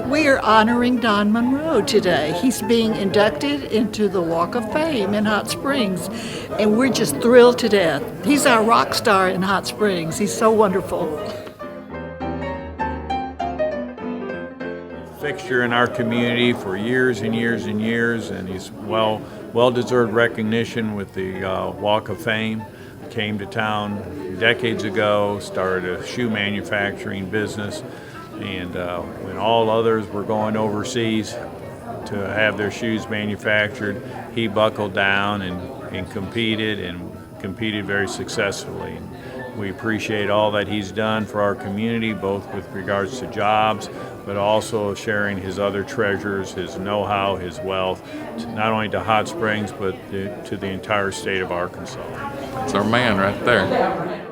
We are honoring Don Munro today. He's being inducted into the Walk of Fame in Hot Springs, and we're just thrilled to death. He's our rock star in Hot Springs. He's so wonderful. Fixture in our community for years and years and years, and he's well-deserved recognition with the Walk of Fame. Came to town decades ago, started a shoe manufacturing business, and when all others were going overseas to have their shoes manufactured, he buckled down and competed very successfully. We appreciate all that he's done for our community, both with regards to jobs, but also sharing his other treasures, his know-how, his wealth, not only to Hot Springs, but to the entire state of Arkansas. That's our man right there.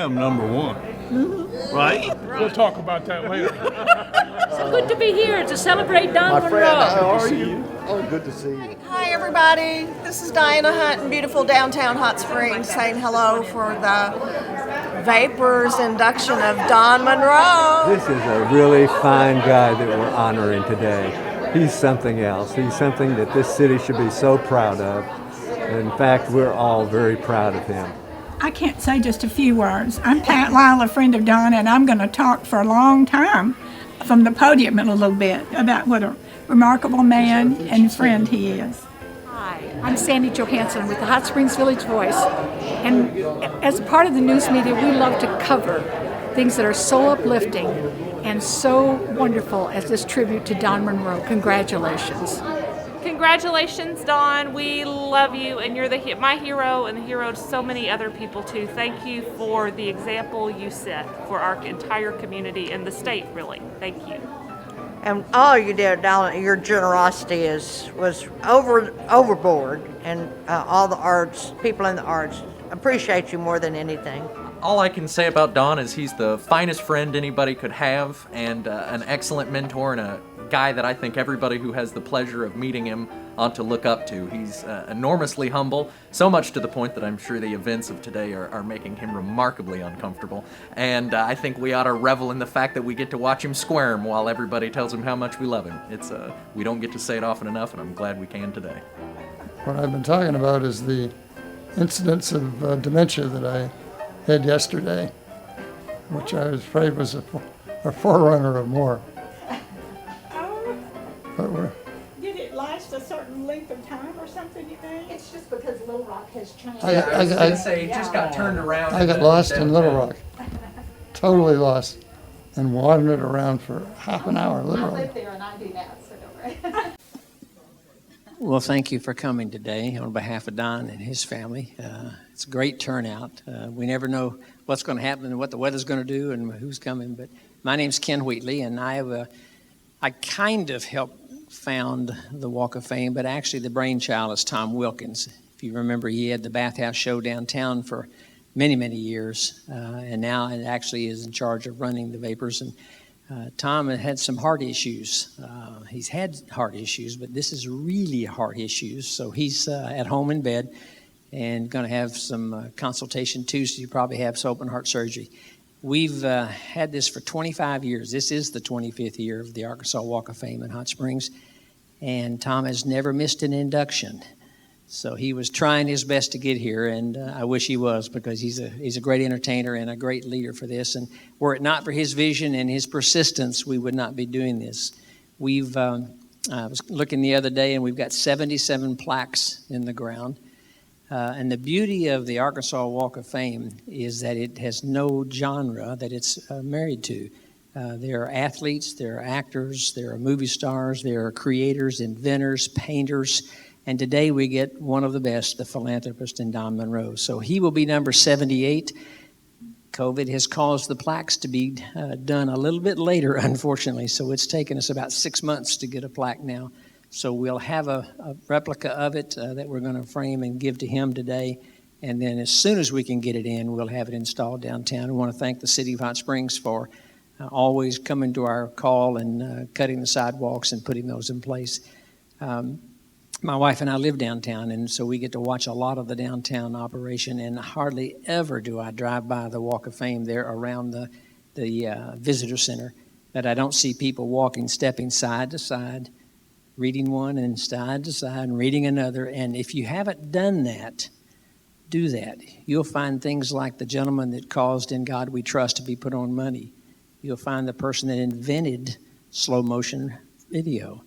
Number one. Right? We'll talk about that later. So good to be here to celebrate Don Munro. My friend, how are you? Oh, good to see you. Hi, everybody. This is Diana Hunt in beautiful downtown Hot Springs saying hello for the Vapors induction of Don Munro. This is a really fine guy that we're honoring today. He's something else. He's something that this city should be so proud of. In fact, we're all very proud of him. I can't say just a few words. I'm Pat Lyle, a friend of Don, and I'm going to talk for a long time from the podium in a little bit about what a remarkable man and friend he is. Hi, I'm Sandy Johansson with the Hot Springs Village Voice, and as part of the news media, we love to cover things that are so uplifting and so wonderful as this tribute to Don Munro. Congratulations. Congratulations, Don. We love you, and you're my hero and the hero to so many other people, too. Thank you for the example you set for our entire community and the state, really. Thank you. And all you did, Don, your generosity was overboard, and all the arts, people in the arts, appreciate you more than anything. All I can say about Don is he's the finest friend anybody could have, and an excellent mentor, and a guy that I think everybody who has the pleasure of meeting him ought to look up to. He's enormously humble, so much to the point that I'm sure the events of today are making him remarkably uncomfortable. And I think we ought to revel in the fact that we get to watch him squirm while everybody tells him how much we love him. We don't get to say it often enough, and I'm glad we can today. What I've been talking about is the incidence of dementia that I had yesterday, which I was afraid was a forerunner of more. Did it last a certain length of time or something, you think? It's just because Little Rock has changed. I was going to say, it just got turned around. I got lost in Little Rock, totally lost, and wandered around for half an hour, literally. I live there and I do that, so don't worry. Well, thank you for coming today on behalf of Don and his family. It's a great turnout. We never know what's going to happen and what the weather's going to do and who's coming. But my name's Ken Wheatley, and I kind of helped found the Walk of Fame, but actually the brainchild is Tom Wilkins. If you remember, he had the Bathhouse Show downtown for many, many years, and now it actually is in charge of running the Vapors. And Tom had some heart issues. He's had heart issues, but this is really heart issues. So he's at home in bed and going to have some consultation Tuesday. Probably have open heart surgery. We've had this for 25 years. This is the 25th year of the Arkansas Walk of Fame in Hot Springs, and Tom has never missed an induction. So he was trying his best to get here, and I wish he was, because he's a great entertainer and a great leader for this. And were it not for his vision and his persistence, we would not be doing this. I was looking the other day, and we've got 77 plaques in the ground. And the beauty of the Arkansas Walk of Fame is that it has no genre that it's married to. There are athletes, there are actors, there are movie stars, there are creators, inventors, painters, and today we get one of the best, the philanthropist in Don Munro. So he will be number 78. COVID has caused the plaques to be done a little bit later, unfortunately, so it's taken us about 6 months to get a plaque now. So we'll have a replica of it that we're going to frame and give to him today. And then as soon as we can get it in, we'll have it installed downtown. I want to thank the City of Hot Springs for always coming to our call and cutting the sidewalks and putting those in place. My wife and I live downtown, and so we get to watch a lot of the downtown operation, and hardly ever do I drive by the Walk of Fame there around the visitor center that I don't see people walking, stepping side to side, reading one and side to side and reading another. And if you haven't done that, do that. You'll find things like the gentleman that caused In God We Trust to be put on money. You'll find the person that invented slow motion video.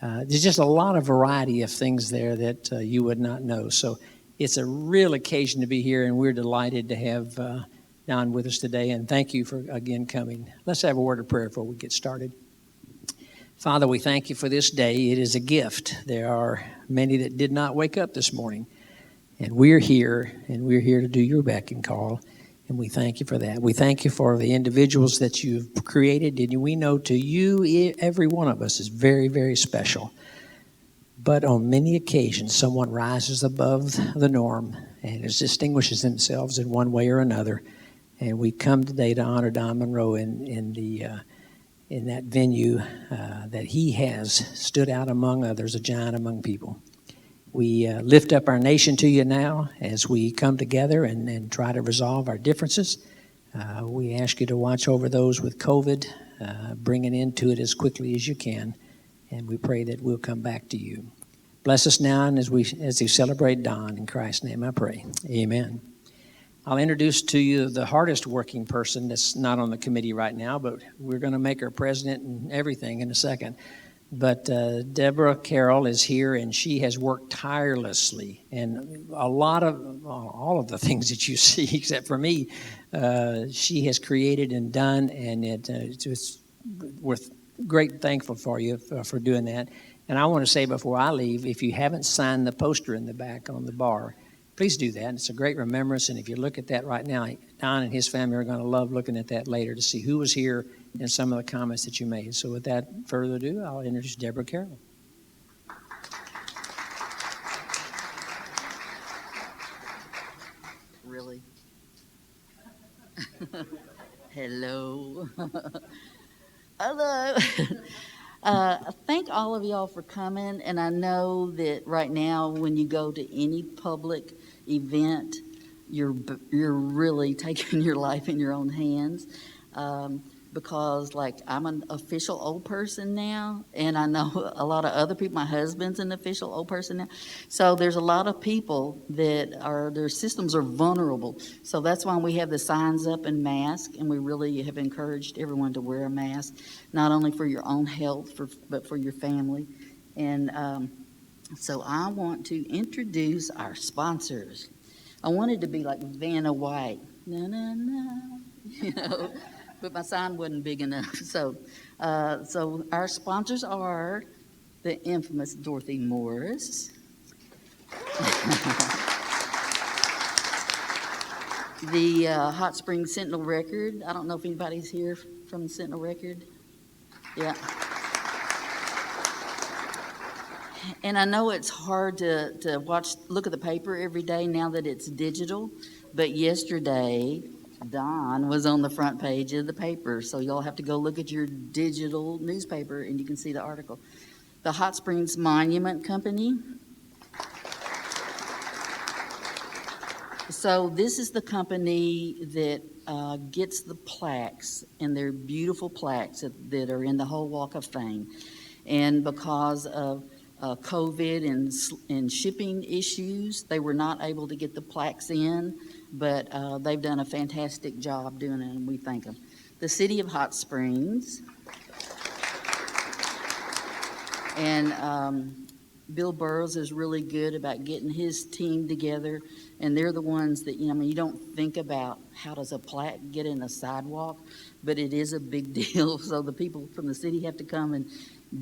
There's just a lot of variety of things there that you would not know. So it's a real occasion to be here, and we're delighted to have Don with us today. And thank you for, again, coming. Let's have a word of prayer before we get started. Father, we thank you for this day. It is a gift. There are many that did not wake up this morning, and we're here to do your beck and call. And we thank you for that. We thank you for the individuals that you've created. And we know to you, every one of us is very, very special. But on many occasions, someone rises above the norm and distinguishes themselves in one way or another. And we come today to honor Don Munro in that venue that he has stood out among others, a giant among people. We lift up our nation to you now as we come together and try to resolve our differences. We ask you to watch over those with COVID, bring an end to it as quickly as you can, and we pray that we'll come back to you. Bless us now and as we celebrate Don. In Christ's name I pray. Amen. I'll introduce to you the hardest working person that's not on the committee right now, but we're going to make her president and everything in a second. But Deborah Carroll is here, and she has worked tirelessly. And all of the things that you see, except for me, she has created and done, and we're great thankful for you for doing that. And I want to say before I leave, if you haven't signed the poster in the back on the bar, please do that. It's a great remembrance, and if you look at that right now, Don and his family are going to love looking at that later to see who was here and some of the comments that you made. So without further ado, I'll introduce Deborah Carroll. Really? Hello. Hello. Thank all of y'all for coming, and I know that right now when you go to any public event, you're really taking your life in your own hands. Because like I'm an official old person now, and I know a lot of other people. My husband's an official old person now. So there's a lot of people that their systems are vulnerable. So that's why we have the signs up and masks, and we really have encouraged everyone to wear a mask, not only for your own health, but for your family. And so I want to introduce our sponsors. I wanted to be like Vanna White, na na na, you know. But my sign wasn't big enough. So our sponsors are the infamous Dorothy Morris, the Hot Springs Sentinel Record. I don't know if anybody's here from the Sentinel Record. Yeah. And I know it's hard to look at the paper every day now that it's digital, but yesterday Don was on the front page of the paper, so y'all have to go look at your digital newspaper and you can see the article. The Hot Springs Monument Company. So this is the company that gets the plaques, and they're beautiful plaques that are in the whole Walk of Fame. And because of COVID and shipping issues, they were not able to get the plaques in, but they've done a fantastic job doing it, and we thank them. The City of Hot Springs, and Bill Burrows is really good about getting his team together, and they're the ones that, you don't think about how does a plaque get in a sidewalk, but it is a big deal. So the people from the city have to come and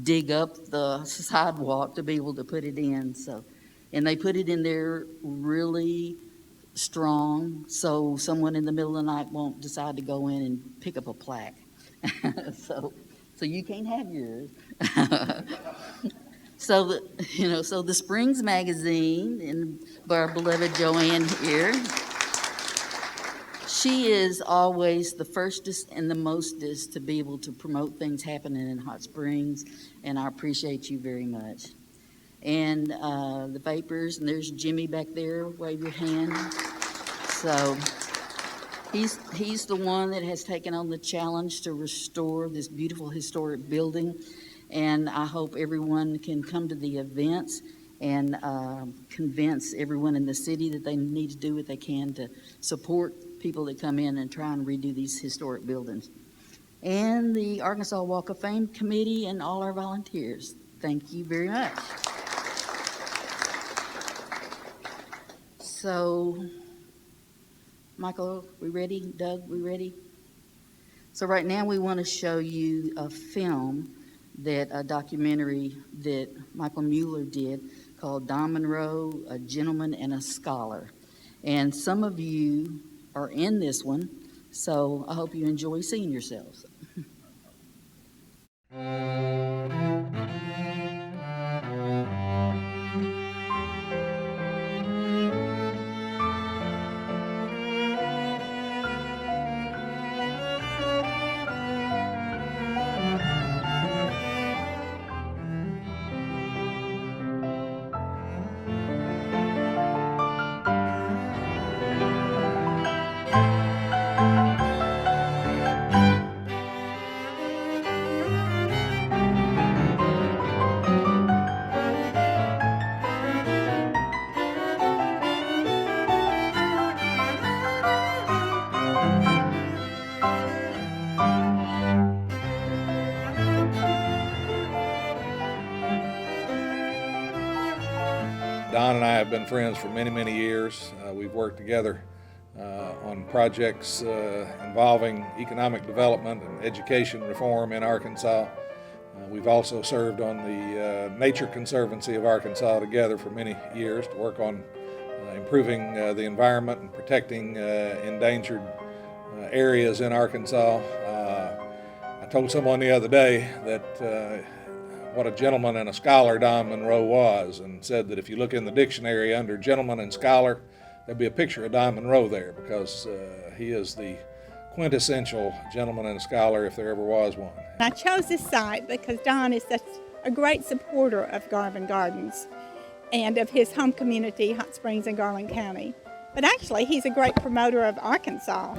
dig up the sidewalk to be able to put it in. So, and they put it in there really strong, so someone in the middle of the night won't decide to go in and pick up a plaque. so you can't have yours. So the Springs magazine, and our beloved Joanne here, she is always the firstest and the mostest to be able to promote things happening in Hot Springs, and I appreciate you very much. And the Vapors, and there's Jimmy back there, wave your hand. So he's the one that has taken on the challenge to restore this beautiful historic building, and I hope everyone can come to the events and convince everyone in the city that they need to do what they can to support people that come in and try and redo these historic buildings. And the Arkansas Walk of Fame Committee and all our volunteers, thank you very much. So, Michael, we ready? Doug, we ready? So right now we want to show you a film, a documentary that Michael Mueller did called Don Munro, A Gentleman and a Scholar. And some of you are in this one, so I hope you enjoy seeing yourselves. Don and I have been friends for many, many years. We've worked together on projects involving economic development and education reform in Arkansas. We've also served on the Nature Conservancy of Arkansas together for many years to work on improving the environment and protecting endangered areas in Arkansas. I told someone the other day that what a gentleman and a scholar Don Munro was, and said that if you look in the dictionary under gentleman and scholar, there'd be a picture of Don Munro there, because he is the quintessential gentleman and scholar if there ever was one. I chose this site because Don is such a great supporter of Garvin Gardens and of his home community, Hot Springs and Garland County. But actually, he's a great promoter of Arkansas.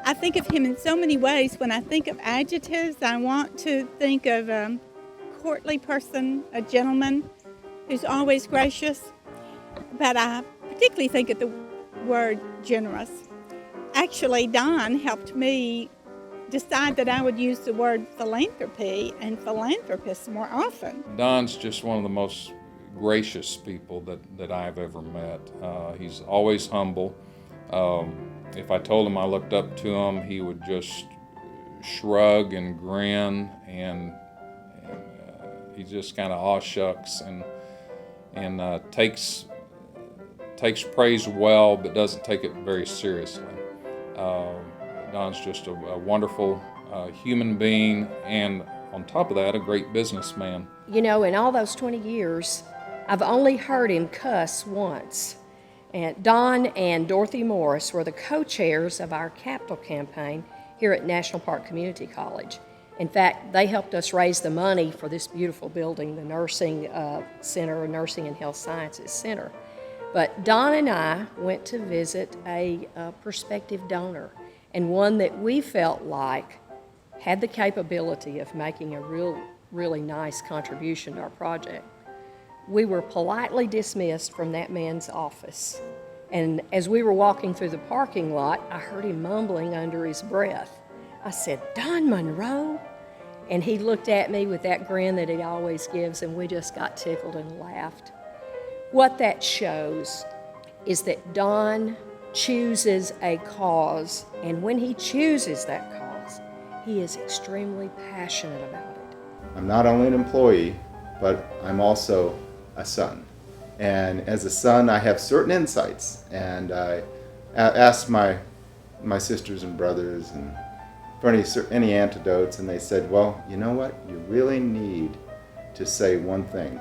I think of him in so many ways. When I think of adjectives, I want to think of a courtly person, a gentleman who's always gracious. But I particularly think of the word generous. Actually, Don helped me decide that I would use the word philanthropy and philanthropist more often. Don's just one of the most gracious people that I've ever met. He's always humble. If I told him I looked up to him, he would just shrug and grin, and he just kind of aw shucks and takes praise well, but doesn't take it very seriously. Don's just a wonderful human being, and on top of that, a great businessman. You know, in all those 20 years, I've only heard him cuss once. And Don and Dorothy Morris were the co-chairs of our capital campaign here at National Park Community College. In fact, they helped us raise the money for this beautiful building, the Nursing Center, Nursing and Health Sciences Center. But Don and I went to visit a prospective donor, and one that we felt like had the capability of making a really nice contribution to our project. We were politely dismissed from that man's office, and as we were walking through the parking lot, I heard him mumbling under his breath. I said, "Don Munro?" And he looked at me with that grin that he always gives, and we just got tickled and laughed. What that shows is that Don chooses a cause, and when he chooses that cause, he is extremely passionate about it. I'm not only an employee, but I'm also a son. And as a son, I have certain insights, and I asked my sisters and brothers and for any antidotes, and they said, well, you know what? You really need to say one thing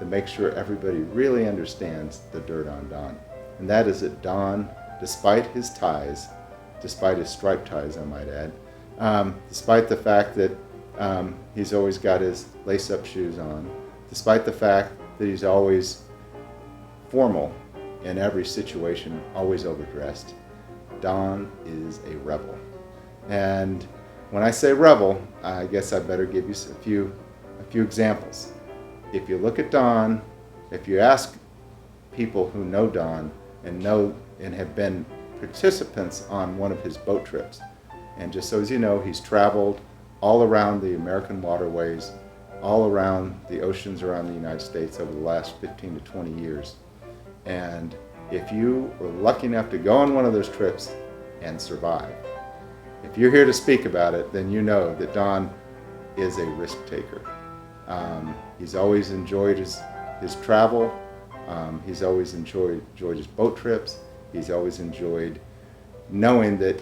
to make sure everybody really understands the dirt on Don. And that is that Don, despite his ties, despite his striped ties, I might add, despite the fact that he's always got his lace-up shoes on, despite the fact that he's always formal in every situation, always overdressed, Don is a rebel. And when I say rebel, I guess I better give you a few examples. If you look at Don, if you ask people who know Don and have been participants on one of his boat trips, and just so as you know, he's traveled all around the American waterways, all around the oceans around the United States over the last 15 to 20 years. And if you were lucky enough to go on one of those trips and survive, if you're here to speak about it, then you know that Don is a risk taker. He's always enjoyed his travel. He's always enjoyed his boat trips. He's always enjoyed knowing that,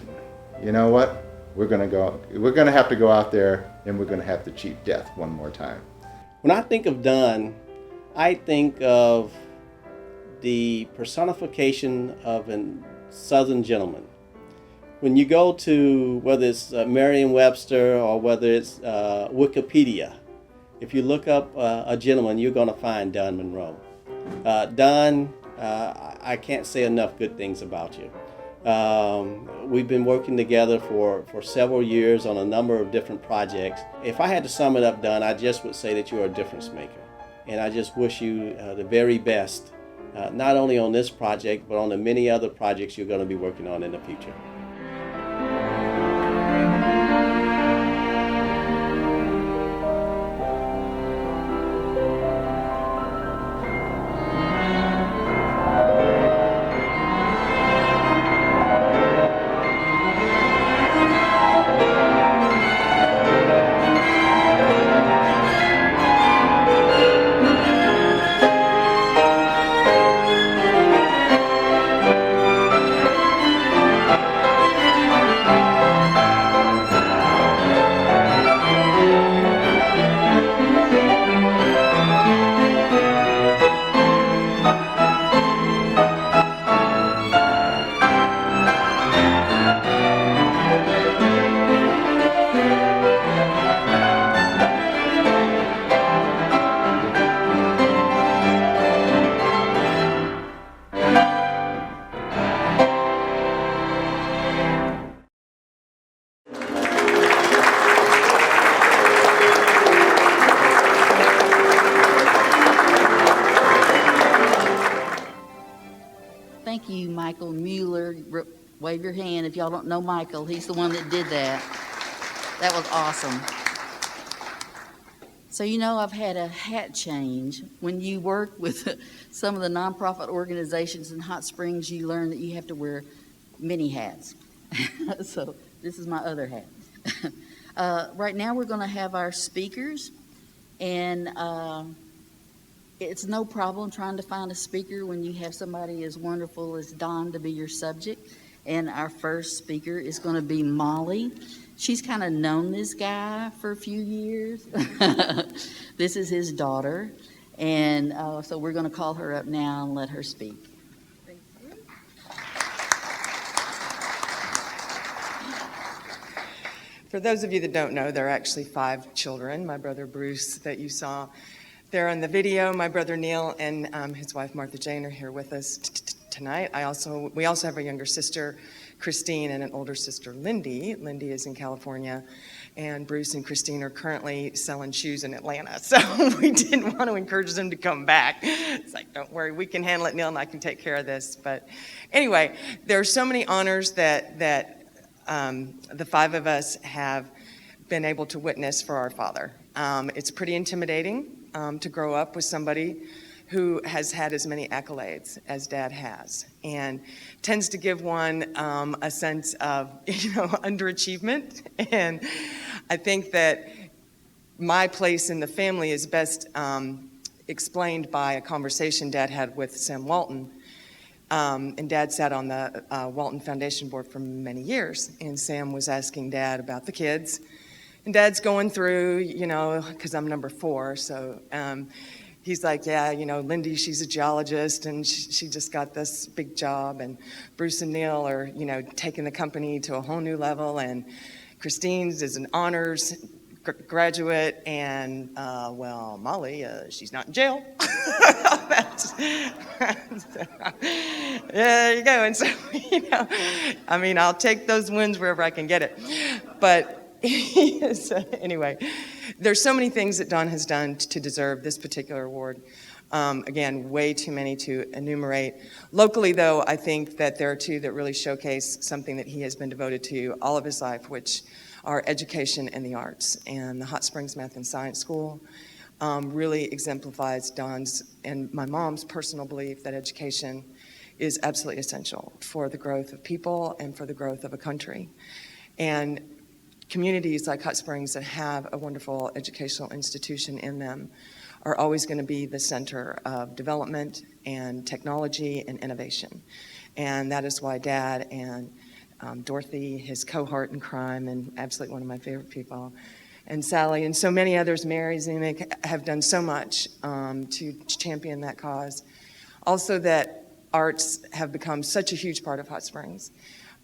you know what, we're going to have to go out there and we're going to have to cheat death one more time. When I think of Don, I think of the personification of a Southern gentleman. When you go to, whether it's Merriam-Webster or whether it's Wikipedia, if you look up a gentleman, you're going to find Don Munro. Don, I can't say enough good things about you. We've been working together for several years on a number of different projects. If I had to sum it up, Don, I just would say that you're a difference maker. And I just wish you the very best, not only on this project, but on the many other projects you're going to be working on in the future. Thank you, Michael Mueller. Wave your hand if y'all don't know Michael. He's the one that did that. That was awesome. So, you know, I've had a hat change. When you work with some of the nonprofit organizations in Hot Springs, you learn that you have to wear many hats. So this is my other hat. Right now we're going to have our speakers, and it's no problem trying to find a speaker when you have somebody as wonderful as Don to be your subject. And our first speaker is going to be Molly. She's kind of known this guy for a few years. This is his daughter. And so we're going to call her up now and let her speak. Thank you. For those of you that don't know, there are actually 5 children. My brother Bruce that you saw there on the video, my brother Neil, and his wife Martha Jane are here with us tonight. We also have a younger sister, Christine, and an older sister, Lindy. Lindy is in California, and Bruce and Christine are currently selling shoes in Atlanta. So we didn't want to encourage them to come back. It's like, don't worry, we can handle it. Neil and I can take care of this. But anyway, there are so many honors that the 5 of us have been able to witness for our father. It's pretty intimidating to grow up with somebody who has had as many accolades as Dad has, and tends to give one a sense of, underachievement. And I think that my place in the family is best explained by a conversation Dad had with Sam Walton. And Dad sat on the Walton Foundation board for many years, and Sam was asking Dad about the kids. And Dad's going through, because I'm number 4, so he's like, yeah, Lindy, she's a geologist, and she just got this big job, and Bruce and Neil are, taking the company to a whole new level, and Christine's is an honors graduate, and, well, Molly, she's not in jail. There you go. And so, I'll take those wins wherever I can get it. But anyway, there's so many things that Don has done to deserve this particular award. Again, way too many to enumerate. Locally, though, I think that there are 2 that really showcase something that he has been devoted to all of his life, which are education and the arts. And the Hot Springs Math and Science School really exemplifies Don's and my mom's personal belief that education is absolutely essential for the growth of people and for the growth of a country. And communities like Hot Springs that have a wonderful educational institution in them are always going to be the center of development and technology and innovation. And that is why Dad and Dorothy, his cohort in crime, and absolutely one of my favorite people, and Sally, and so many others, Mary, Zemek, have done so much to champion that cause. Also, that arts have become such a huge part of Hot Springs.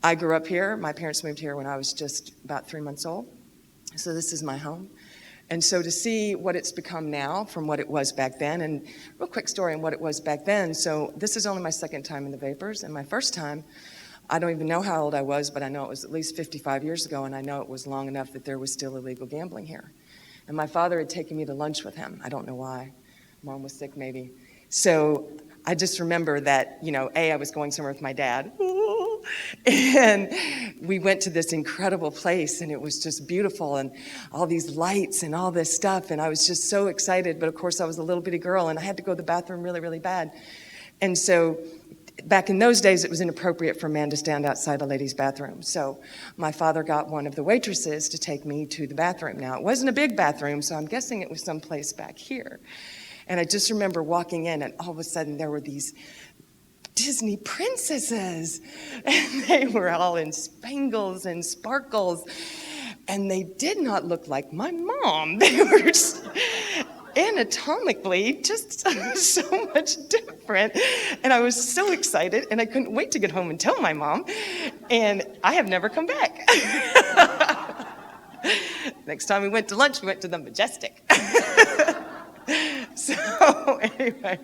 I grew up here. My parents moved here when I was just about 3 months old. So this is my home. And so to see what it's become now from what it was back then, and real quick story on what it was back then. So this is only my 2nd time in the Vapors, and my first time, I don't even know how old I was, but I know it was at least 55 years ago, and I know it was long enough that there was still illegal gambling here. And my father had taken me to lunch with him. I don't know why. Mom was sick, maybe. So I just remember that, I was going somewhere with my dad, and we went to this incredible place, and it was just beautiful, and all these lights and all this stuff, and I was just so excited, but of course I was a little bitty girl, and I had to go to the bathroom really, really bad. And so back in those days, it was inappropriate for a man to stand outside a lady's bathroom. So my father got one of the waitresses to take me to the bathroom. Now, it wasn't a big bathroom, so I'm guessing it was someplace back here. And I just remember walking in, and all of a sudden there were these Disney princesses, and they were all in spangles and sparkles, and they did not look like my mom. They were just anatomically just so much different, and I was so excited, and I couldn't wait to get home and tell my mom, and I have never come back. Next time we went to lunch, we went to the Majestic. So anyway,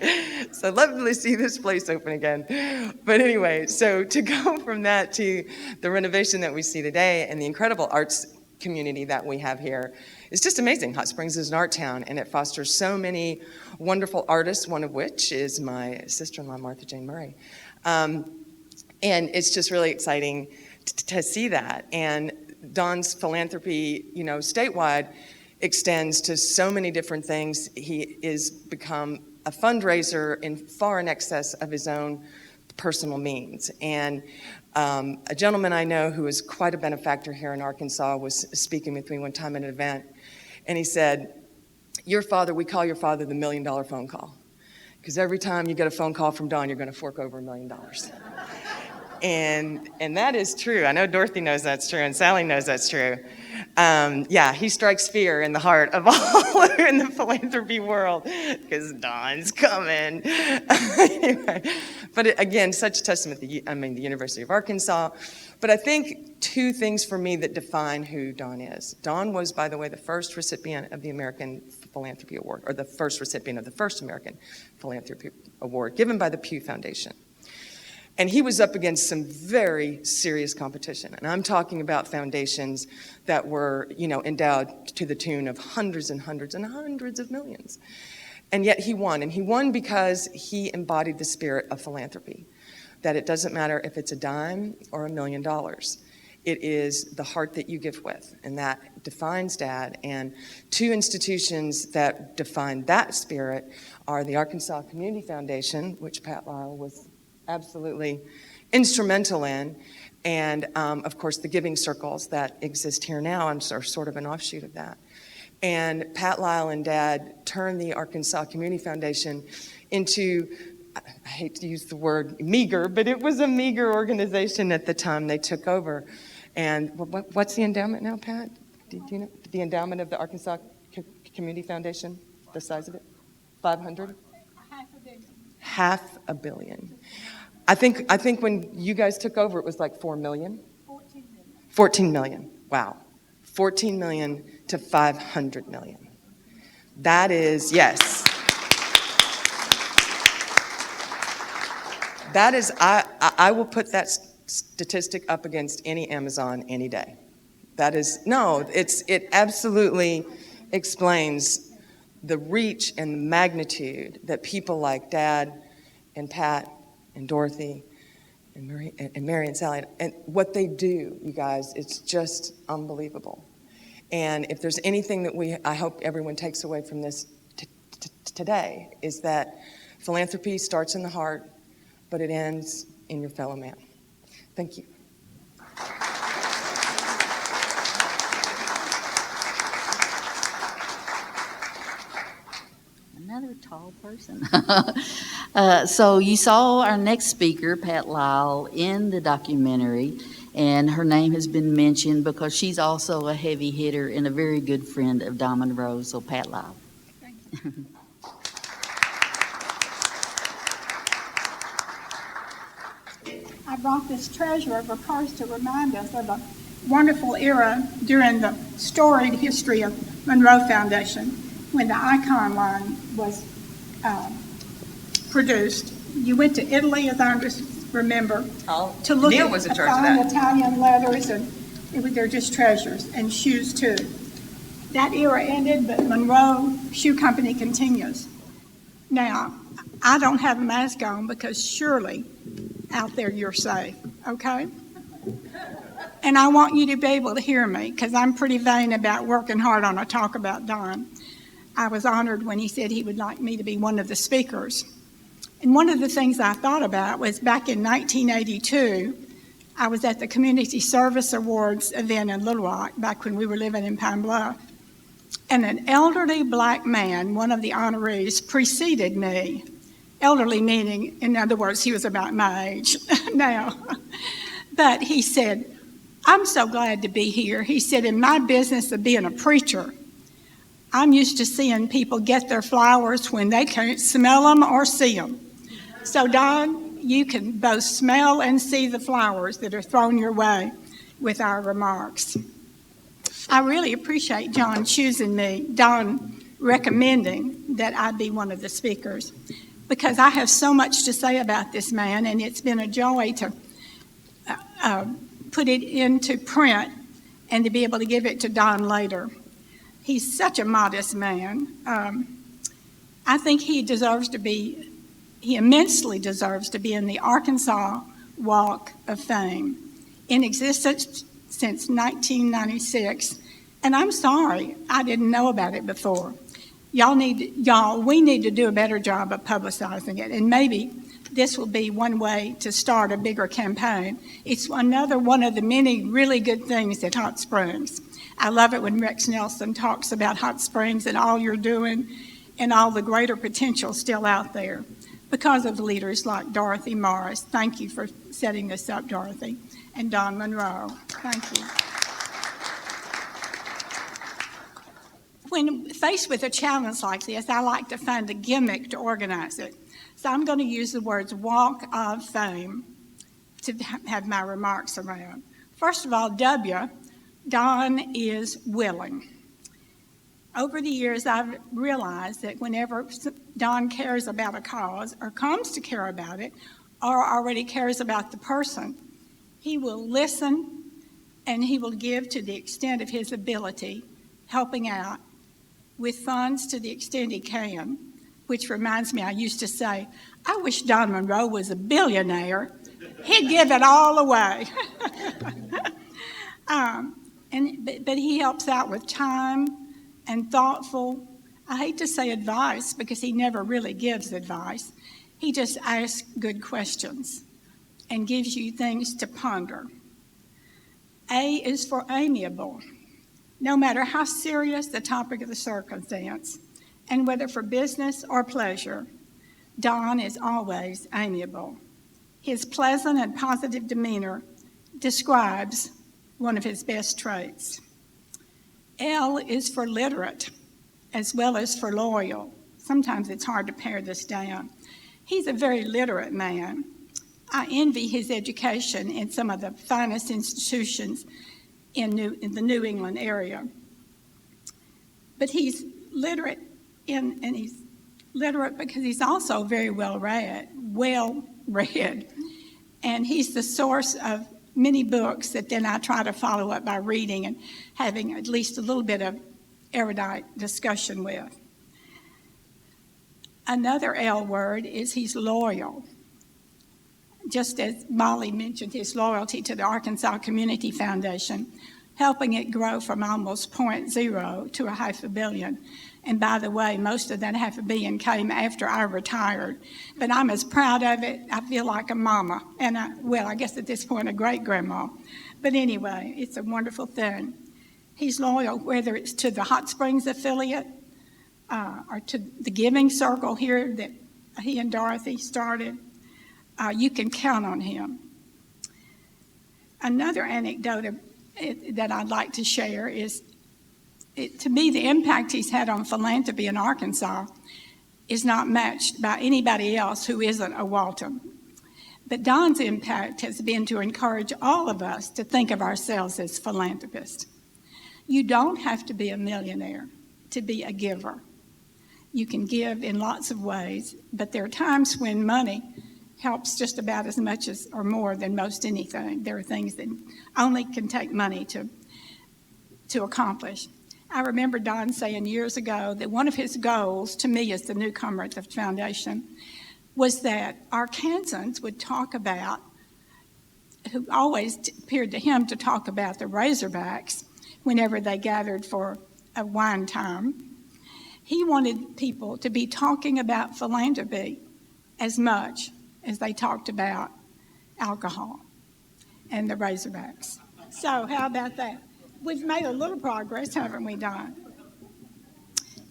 so lovely to see this place open again. But anyway, so to go from that to the renovation that we see today and the incredible arts community that we have here, it's just amazing. Hot Springs is an art town, and it fosters so many wonderful artists, one of which is my sister-in-law, Martha Jane Murray. And it's just really exciting to see that. And Don's philanthropy, statewide, extends to so many different things. He is become a fundraiser far in excess of his own personal means. And a gentleman I know who is quite a benefactor here in Arkansas was speaking with me one time at an event, and he said, your father, we call your father the $1 million phone call, because every time you get a phone call from Don, you're going to fork over $1 million. And that is true. I know Dorothy knows that's true, and Sally knows that's true. He strikes fear in the heart of all in the philanthropy world, because Don's coming. Anyway, but again, such a testament to the University of Arkansas. But I think 2 things for me that define who Don is. Don was, by the way, the first recipient of the American Philanthropy Award, or the first recipient of the first American Philanthropy Award, given by the Pew Foundation. And he was up against some very serious competition. And I'm talking about foundations that were, endowed to the tune of hundreds and hundreds and hundreds of millions. And yet he won. And he won because he embodied the spirit of philanthropy, that it doesn't matter if it's a dime or $1 million. It is the heart that you give with, and that defines Dad. And two institutions that define that spirit are the Arkansas Community Foundation, which Pat Lyle was absolutely instrumental in, and of course the giving circles that exist here now and are sort of an offshoot of that. And Pat Lyle and Dad turned the Arkansas Community Foundation into, I hate to use the word meager, but it was a meager organization at the time they took over. And what's the endowment now, Pat? Do you know the endowment of the Arkansas Community Foundation, the size of it? 500? $500 million. I think when you guys took over, it was like 4 million? 14 million. 14 million. Wow. 14 million to 500 million. That is, yes. That is, I will put that statistic up against any Amazon any day. That is, no, it absolutely explains the reach and the magnitude that people like Dad and Pat and Dorothy and Mary and Sally, and what they do, you guys, it's just unbelievable. And if there's anything that I hope everyone takes away from this today, is that philanthropy starts in the heart, but it ends in your fellow man. Thank you. Another tall person. So you saw our next speaker, Pat Lyle, in the documentary, and her name has been mentioned because she's also a heavy hitter and a very good friend of Don Munro. So Pat Lyle. Thank you. I brought this treasure of a purse to remind us of a wonderful era during the storied history of Munro Foundation when the icon line was produced. You went to Italy, as I remember, to look Neil at was in the charge of fine that. Italian leathers, and they're just treasures, and shoes too. That era ended, but Munro Shoe Company continues. Now, I don't have a mask on because surely out there you're safe, okay? And I want you to be able to hear me because I'm pretty vain about working hard on a talk about Don. I was honored when he said he would like me to be one of the speakers. And one of the things I thought about was back in 1982, I was at the Community Service Awards event in Little Rock, back when we were living in Pine Bluff. And an elderly black man, one of the honorees, preceded me. Elderly meaning, in other words, he was about my age now. But he said, "I'm so glad to be here." He said, "In my business of being a preacher, I'm used to seeing people get their flowers when they can't smell them or see them. So, Don, you can both smell and see the flowers that are thrown your way with our remarks." I really appreciate John choosing me, Don recommending that I be one of the speakers, because I have so much to say about this man, and it's been a joy to put it into print and to be able to give it to Don later. He's such a modest man. I think he immensely deserves to be in the Arkansas Walk of Fame, in existence since 1996. And I'm sorry, I didn't know about it before. We need to do a better job of publicizing it, and maybe this will be one way to start a bigger campaign. It's another one of the many really good things at Hot Springs. I love it when Rex Nelson talks about Hot Springs and all you're doing and all the greater potential still out there because of leaders like Dorothy Morris. Thank you for setting this up, Dorothy, and Don Munro. Thank you. When faced with a challenge like this, I like to find a gimmick to organize it. So I'm going to use the words Walk of Fame to have my remarks around. First of all, W, Don is willing. Over the years, I've realized that whenever Don cares about a cause or comes to care about it or already cares about the person, he will listen and he will give to the extent of his ability, helping out with funds to the extent he can, which reminds me, I used to say, I wish Don Munro was a billionaire. He'd give it all away. But he helps out with time and thoughtful, I hate to say advice because he never really gives advice. He just asks good questions and gives you things to ponder. A is for amiable. No matter how serious the topic of the circumstance, and whether for business or pleasure, Don is always amiable. His pleasant and positive demeanor describes one of his best traits. L is for literate, as well as for loyal. Sometimes it's hard to pare this down. He's a very literate man. I envy his education in some of the finest institutions in the New England area. But he's literate, and he's literate because he's also very well read. And he's the source of many books that then I try to follow up by reading and having at least a little bit of erudite discussion with. Another L word is he's loyal. Just as Molly mentioned his loyalty to the Arkansas Community Foundation, helping it grow from almost 0.0 to $500 million. And by the way, most of that $500 million came after I retired. But I'm as proud of it, I feel like a mama. And I guess at this point, a great-grandma. But anyway, it's a wonderful thing. He's loyal, whether it's to the Hot Springs affiliate or to the Giving Circle here that he and Dorothy started. You can count on him. Another anecdote that I'd like to share is, to me, the impact he's had on philanthropy in Arkansas is not matched by anybody else who isn't a Walton. But Don's impact has been to encourage all of us to think of ourselves as philanthropists. You don't have to be a millionaire to be a giver. You can give in lots of ways, but there are times when money helps just about as much as or more than most anything. There are things that only can take money to accomplish. I remember Don saying years ago that one of his goals, to me as the newcomer at the foundation, was that Arkansans would talk about, who always appeared to him to talk about the Razorbacks whenever they gathered for a wine time. He wanted people to be talking about philanthropy as much as they talked about alcohol and the Razorbacks. So how about that? We've made a little progress, haven't we, Don?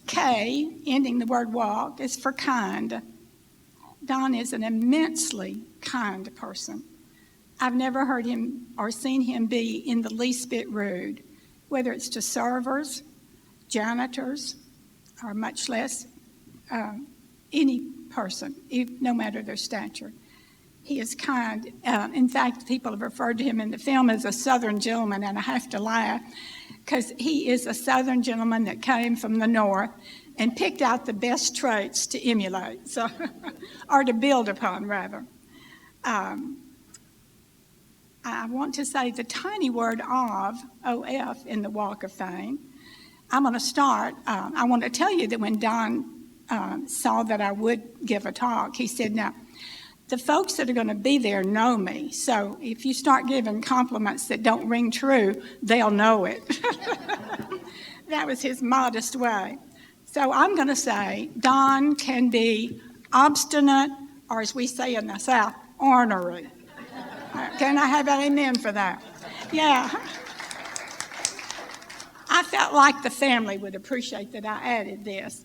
K, ending the word walk, is for kind. Don is an immensely kind person. I've never heard him or seen him be in the least bit rude, whether it's to servers, janitors, or much less any person, no matter their stature. He is kind. In fact, people have referred to him in the film as a Southern gentleman, and I have to laugh because he is a Southern gentleman that came from the North and picked out the best traits to emulate, so or to build upon, rather. I want to say the tiny word of, O-F, in the Walk of Fame. I'm going to start. I want to tell you that when Don saw that I would give a talk, he said, now, the folks that are going to be there know me, so if you start giving compliments that don't ring true, they'll know it. That was his modest way. So I'm going to say Don can be obstinate, or as we say in the South, ornery. Can I have an amen for that? Yeah. I felt like the family would appreciate that I added this.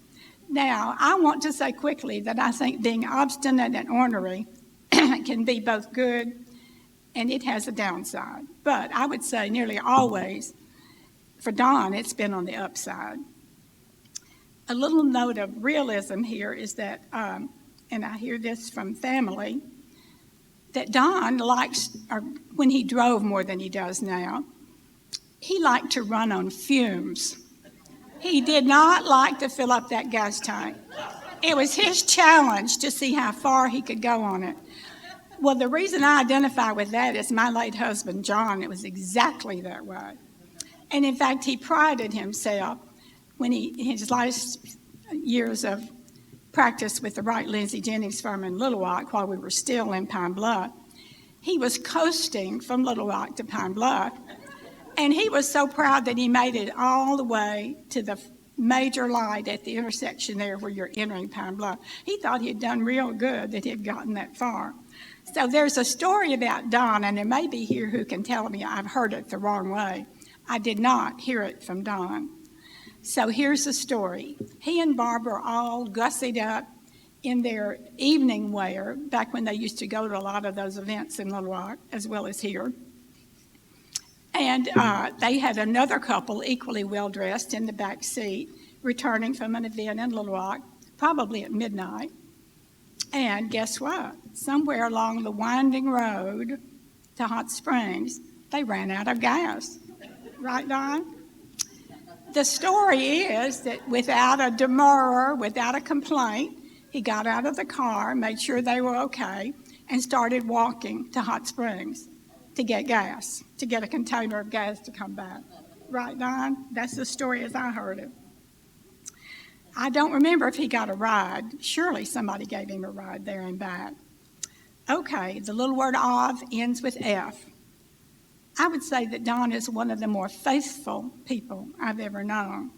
Now, I want to say quickly that I think being obstinate and ornery can be both good and it has a downside. But I would say nearly always, for Don, it's been on the upside. A little note of realism here is that, and I hear this from family, that Don likes, or when he drove more than he does now, he liked to run on fumes. He did not like to fill up that gas tank. It was his challenge to see how far he could go on it. Well, the reason I identify with that is my late husband, John. It was exactly that way. And in fact, he prided himself when in his last years of practice with the Wright Lindsay Jennings firm in Little Rock while we were still in Pine Bluff, he was coasting from Little Rock to Pine Bluff And he was so proud that he made it all the way to the major light at the intersection there where you're entering Pine Bluff. He thought he had done real good that he had gotten that far. So there's a story about Don, and there may be here who can tell me I've heard it the wrong way. I did not hear it from Don. So here's the story. He and Barbara all gussied up in their evening wear back when they used to go to a lot of those events in Little Rock, as well as here. And they had another couple equally well-dressed in the back seat, returning from an event in Little Rock, probably at midnight. And guess what? Somewhere along the winding road to Hot Springs, they ran out of gas. Right, Don? The story is that without a demur, without a complaint, he got out of the car, made sure they were okay, and started walking to Hot Springs to get gas, to get a container of gas to come back. Right, Don? That's the story as I heard it. I don't remember if he got a ride. Surely somebody gave him a ride there and back. Okay, the little word of ends with F. I would say that Don is one of the more faithful people I've ever known.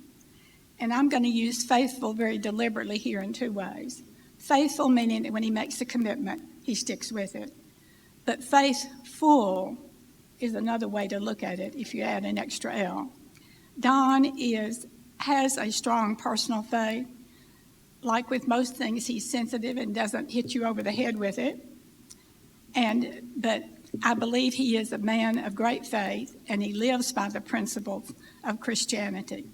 And I'm going to use faithful very deliberately here in two ways. Faithful meaning that when he makes a commitment, he sticks with it. But faithful is another way to look at it if you add an extra L. Don has a strong personal faith. Like with most things, he's sensitive and doesn't hit you over the head with it. But I believe he is a man of great faith, and he lives by the principles of Christianity.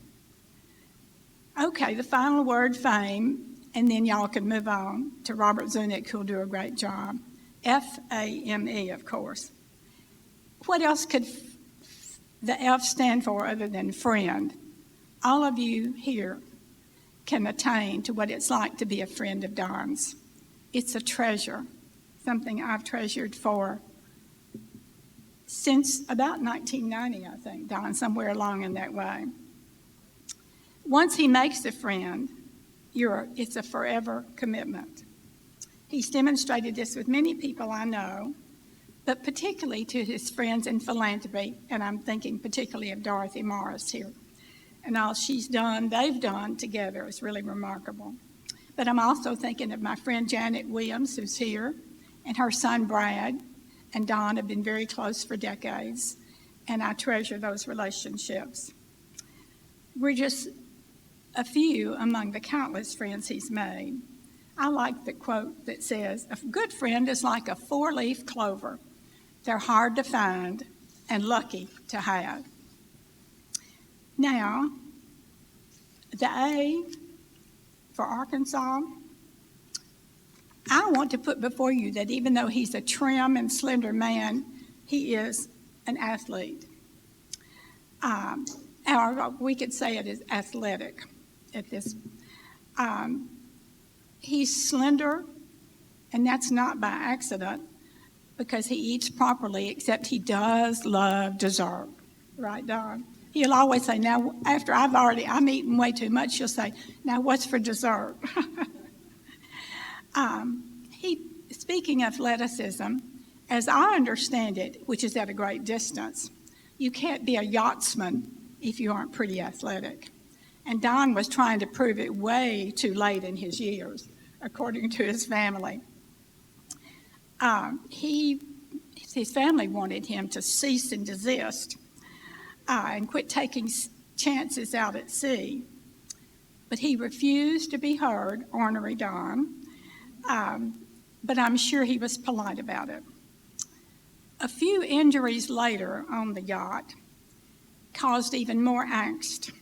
Okay, the final word, fame, and then y'all can move on to Robert Zunick, who'll do a great job. F-A-M-E, of course. What else could the F stand for other than friend? All of you here can attain to what it's like to be a friend of Don's. It's a treasure, something I've treasured for since about 1990, I think, Don, somewhere along in that way. Once he makes a friend, it's a forever commitment. He's demonstrated this with many people I know, but particularly to his friends in philanthropy, and I'm thinking particularly of Dorothy Morris here. And all they've done together is really remarkable. But I'm also thinking of my friend Janet Williams, who's here, and her son Brad and Don have been very close for decades, and I treasure those relationships. We're just a few among the countless friends he's made. I like the quote that says, "A good friend is like a four-leaf clover. They're hard to find and lucky to have." Now, the A for Arkansas, I want to put before you that even though he's a trim and slender man, he is an athlete. Or we could say it is athletic at this. He's slender, and that's not by accident because he eats properly, except he does love dessert. Right, Don? He'll always say, now, after I'm eating way too much, he'll say, now what's for dessert? Speaking of athleticism, as I understand it, which is at a great distance, you can't be a yachtsman if you aren't pretty athletic. And Don was trying to prove it way too late in his years, according to his family. His family wanted him to cease and desist and quit taking chances out at sea. But he refused to be heard, ornery Don. But I'm sure he was polite about it. A few injuries later on the yacht caused even more angst.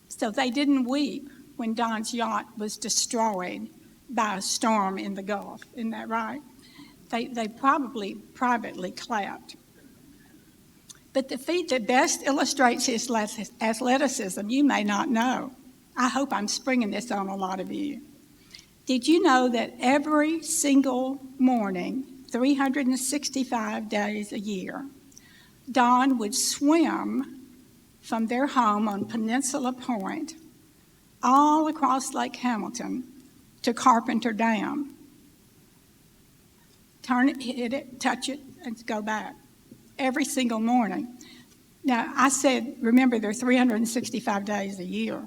So they didn't weep when Don's yacht was destroyed by a storm in the Gulf. Isn't that right? They probably privately clapped. But the feat that best illustrates his athleticism, you may not know. I hope I'm springing this on a lot of you. Did you know that every single morning, 365 days a year, Don would swim from their home on Peninsula Point all across Lake Hamilton to Carpenter Dam. Turn it, hit it, touch it, and go back every single morning. Now, I said, remember, there are 365 days a year.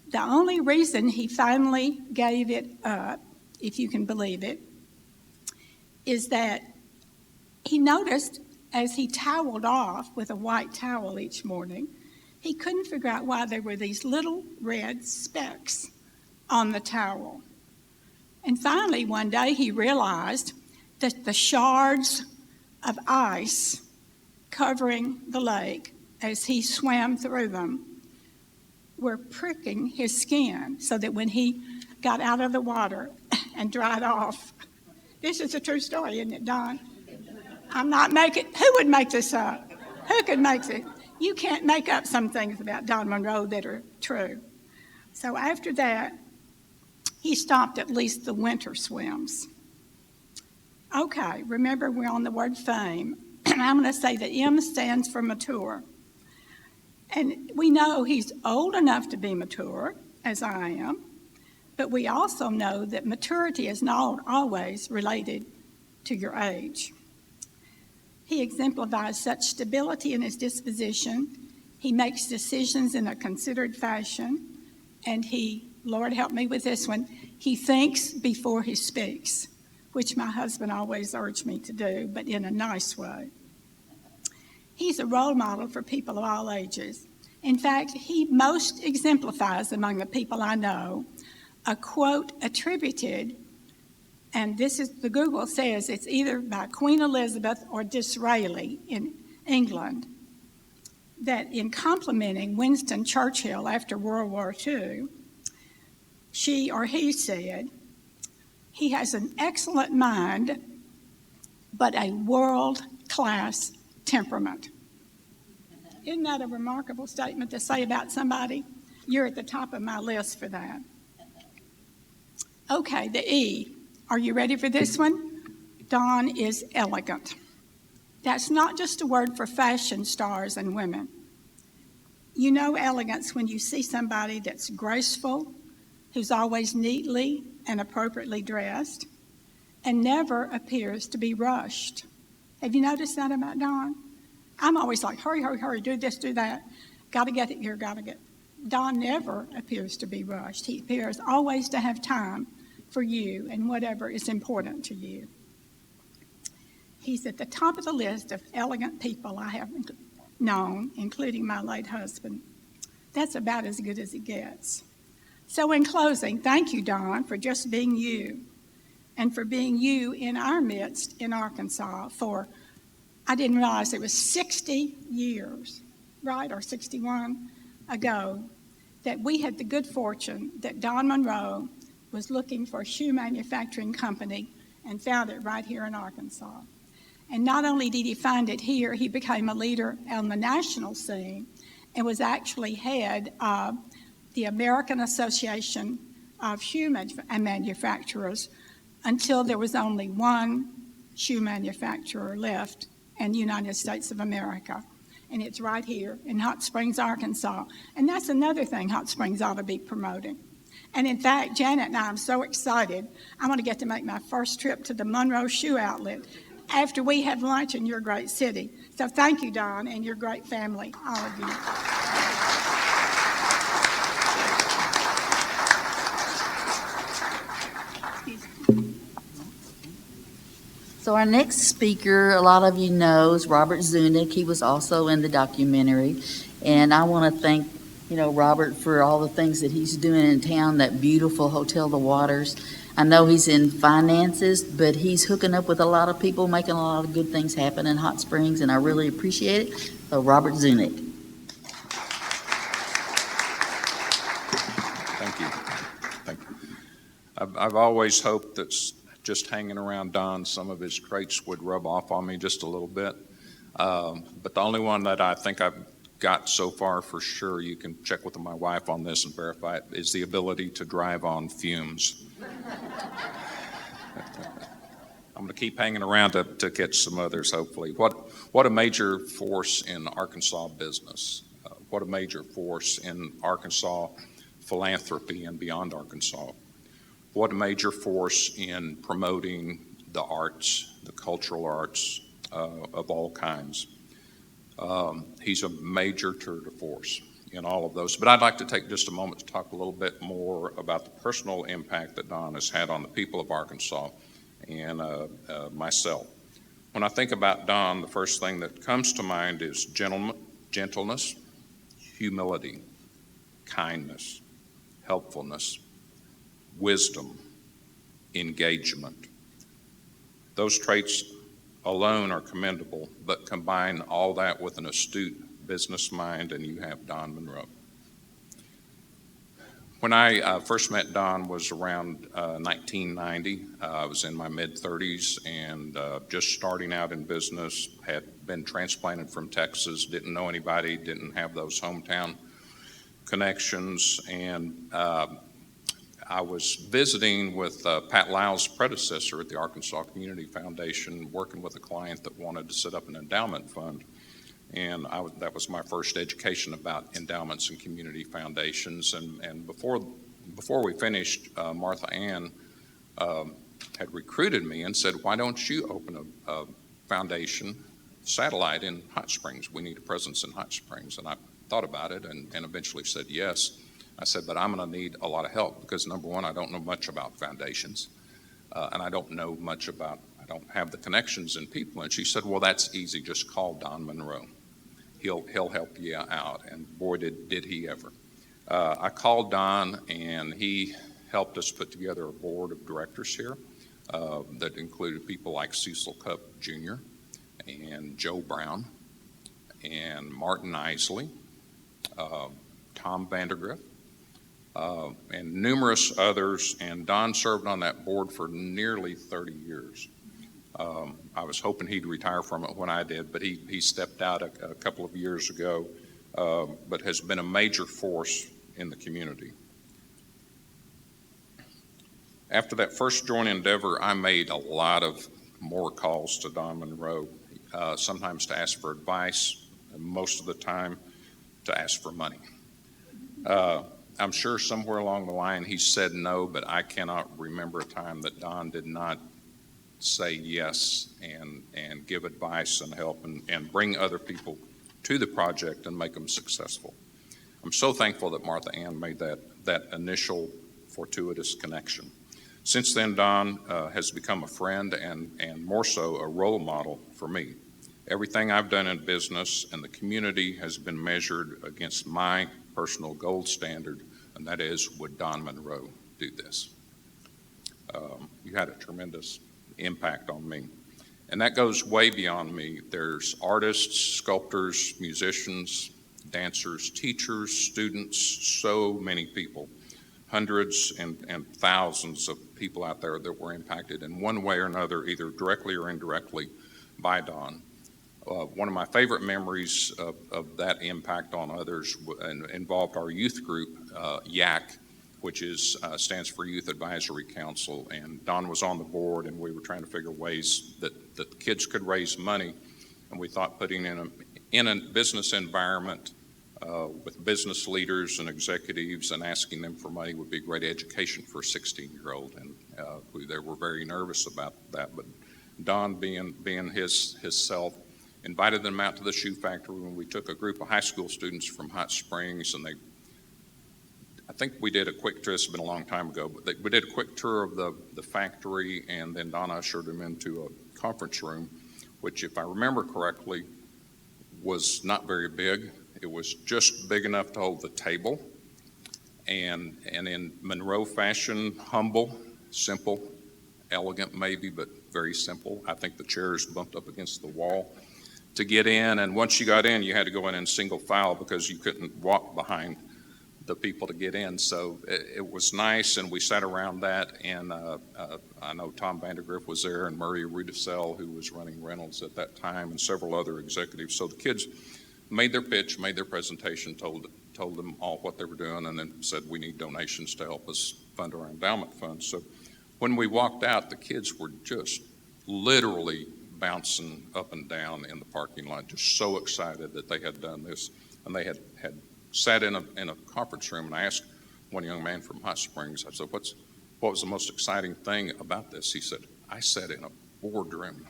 The only reason he finally gave it up, if you can believe it, is that he noticed as he toweled off with a white towel each morning, he couldn't figure out why there were these little red specks on the towel. And finally, one day, he realized that the shards of ice covering the lake as he swam through them were pricking his skin, so that when he got out of the water and dried off, this is a true story, isn't it, Don? I'm not making, who would make this up? Who could make this? You can't make up some things about Don Munro that are true. So after that, he stopped at least the winter swims. Okay, remember we're on the word fame. I'm going to say that M stands for mature. And we know he's old enough to be mature, as I am, but we also know that maturity is not always related to your age. He exemplifies such stability in his disposition. He makes decisions in a considered fashion, and he, Lord help me with this one, he thinks before he speaks, which my husband always urged me to do, but in a nice way. He's a role model for people of all ages. In fact, he most exemplifies among the people I know a quote attributed, and this is, the Google says it's either by Queen Elizabeth or Disraeli in England, that in complimenting Winston Churchill after World War II, she or he said, he has an excellent mind, but a world-class temperament. Isn't that a remarkable statement to say about somebody? You're at the top of my list for that. Okay, the E. Are you ready for this one? Don is elegant. That's not just a word for fashion stars and women. You know elegance when you see somebody that's graceful, who's always neatly and appropriately dressed, and never appears to be rushed. Have you noticed that about Don? I'm always like, hurry, hurry, hurry, do this, do that. Got to get it here, got to get. Don never appears to be rushed. He appears always to have time for you and whatever is important to you. He's at the top of the list of elegant people I have known, including my late husband. That's about as good as it gets. So in closing, thank you, Don, for just being you and for being you in our midst in Arkansas for, I didn't realize it was 60 years, right, or 61 ago, that we had the good fortune that Don Munro was looking for a shoe manufacturing company and found it right here in Arkansas. And not only did he find it here, he became a leader on the national scene and was actually head of the American Association of Shoe Manufacturers until there was only one shoe manufacturer left in the United States of America. And it's right here in Hot Springs, Arkansas. And that's another thing Hot Springs ought to be promoting. And in fact, Janet and I, I'm so excited. I'm going to get to make my first trip to the Munro Shoe Outlet after we have lunch in your great city. So thank you, Don, and your great family, all of you. So our next speaker, a lot of you know, is Robert Zunick. He was also in the documentary. And I want to thank, Robert for all the things that he's doing in town, that beautiful Hotel The Waters. I know he's in finances, but he's hooking up with a lot of people, making a lot of good things happen in Hot Springs, and I really appreciate it. So Robert Zunick. Thank you. Thank you. I've always hoped that just hanging around Don, some of his traits would rub off on me just a little bit. But the only one that I think I've got so far for sure, you can check with my wife on this and verify it, is the ability to drive on fumes. I'm going to keep hanging around to get some others, hopefully. What a major force in Arkansas business. What a major force in Arkansas philanthropy and beyond Arkansas. What a major force in promoting the arts, the cultural arts of all kinds. He's a major tour de force in all of those. But I'd like to take just a moment to talk a little bit more about the personal impact that Don has had on the people of Arkansas and myself. When I think about Don, the first thing that comes to mind is gentleness, humility, kindness, helpfulness, wisdom, engagement. Those traits alone are commendable, but combine all that with an astute business mind, and you have Don Munro. When I first met Don was around 1990. I was in my mid-30s and just starting out in business, had been transplanted from Texas, didn't know anybody, didn't have those hometown connections, and I was visiting with Pat Lyle's predecessor at the Arkansas Community Foundation, working with a client that wanted to set up an endowment fund. And that was my first education about endowments and community foundations. And before we finished, Martha Ann had recruited me and said, "Why don't you open a foundation satellite in Hot Springs? We need a presence in Hot Springs." And I thought about it and eventually said yes. I said, "But I'm going to need a lot of help because, number one, I don't know much about foundations, and I don't have the connections in people." And she said, "Well, that's easy. Just call Don Munro. He'll help you out." And boy, did he ever. I called Don, and he helped us put together a board of directors here that included people like Cecil Cupp Jr. and Joe Brown and Martin Isley, Tom Vandergrift, and numerous others. And Don served on that board for nearly 30 years. I was hoping he'd retire from it when I did, but he stepped out a couple of years ago, but has been a major force in the community. After that first joint endeavor, I made a lot of more calls to Don Munro, sometimes to ask for advice, and most of the time to ask for money. I'm sure somewhere along the line he said no, but I cannot remember a time that Don did not say yes and give advice and help and bring other people to the project and make them successful. I'm so thankful that Martha Ann made that initial fortuitous connection. Since then, Don has become a friend and more so a role model for me. Everything I've done in business and the community has been measured against my personal gold standard, and that is, would Don Munro do this? You had a tremendous impact on me. And that goes way beyond me. There's artists, sculptors, musicians, dancers, teachers, students, so many people, hundreds and thousands of people out there that were impacted in one way or another, either directly or indirectly by Don. One of my favorite memories of that impact on others involved our youth group, YAC, which stands for Youth Advisory Council. And Don was on the board, and we were trying to figure ways that kids could raise money. And we thought putting in a business environment with business leaders and executives and asking them for money would be great education for a 16-year-old. And they were very nervous about that. But Don, being his self, invited them out to the shoe factory when we took a group of high school students from Hot Springs, and I think we did a quick tour. It's been a long time ago, but we did a quick tour of the factory, and then Don ushered them into a conference room, which, if I remember correctly, was not very big. It was just big enough to hold the table, and in Munro fashion, humble, simple, elegant maybe, but very simple. I think the chairs bumped up against the wall to get in, and once you got in, you had to go in single file because you couldn't walk behind the people to get in. So it was nice, and we sat around that, and I know Tom Vandergrift was there, and Murray Rudisell, who was running Reynolds at that time, and several other executives. So the kids made their pitch, made their presentation, told them all what they were doing, and then said, "We need donations to help us fund our endowment fund." So when we walked out, the kids were just literally bouncing up and down in the parking lot, just so excited that they had done this. And they had sat in a conference room, and I asked one young man from Hot Springs, I said, what was the most exciting thing about this? He said, "I sat in a boardroom."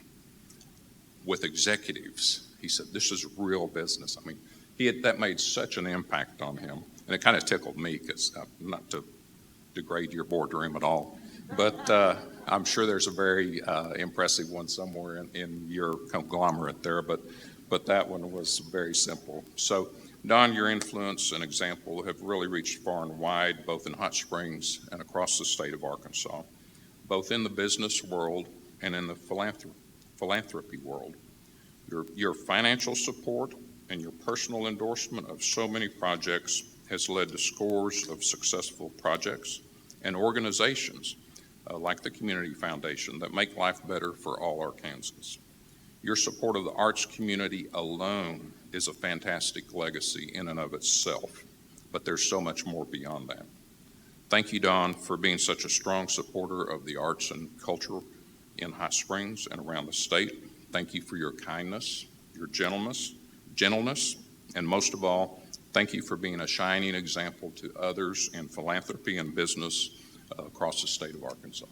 with executives. He said, this is real business. I mean, that made such an impact on him. And it kind of tickled me, because not to degrade your boardroom at all, but I'm sure there's a very impressive one somewhere in your conglomerate there, but that one was very simple. So, Don, your influence and example have really reached far and wide, both in Hot Springs and across the state of Arkansas, both in the business world and in the philanthropy world. Your financial support and your personal endorsement of so many projects has led to scores of successful projects and organizations like the Community Foundation that make life better for all Arkansans. Your support of the arts community alone is a fantastic legacy in and of itself, but there's so much more beyond that. Thank you, Don, for being such a strong supporter of the arts and culture in Hot Springs and around the state. Thank you for your kindness, your gentleness, and most of all, thank you for being a shining example to others in philanthropy and business across the state of Arkansas.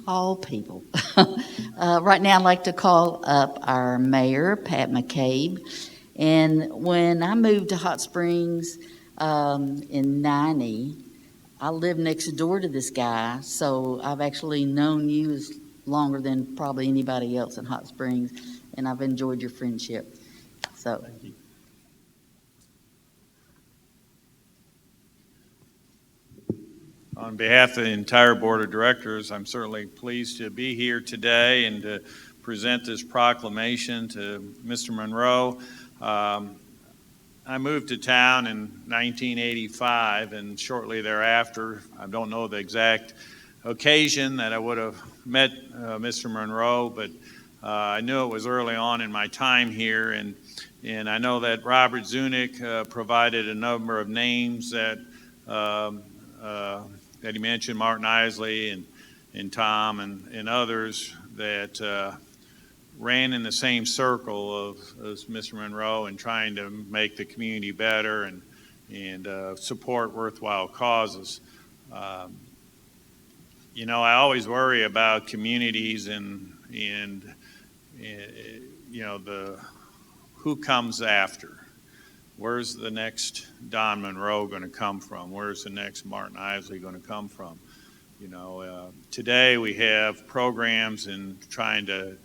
Tall people. Right now I'd like to call up our mayor, Pat McCabe. And when I moved to Hot Springs in 90, I lived next door to this guy, so I've actually known you as longer than probably anybody else in Hot Springs, and I've enjoyed your friendship. So. Thank you. On behalf of the entire Board of Directors, I'm certainly pleased to be here today and to present this proclamation to Mr. Munro. I moved to town in 1985, and shortly thereafter, I don't know the exact occasion that I would have met Mr. Munro, but I knew it was early on in my time here, and I know that Robert Zunick provided a number of names that he mentioned, Martin Isley and Tom and others that ran in the same circle as Mr. Munro and trying to make the community better and support worthwhile causes. You know, I always worry about communities and you know, who comes after. Where's the next Don Munro going to come from? Where's the next Martin Isley going to come from? You know, today we have programs in trying to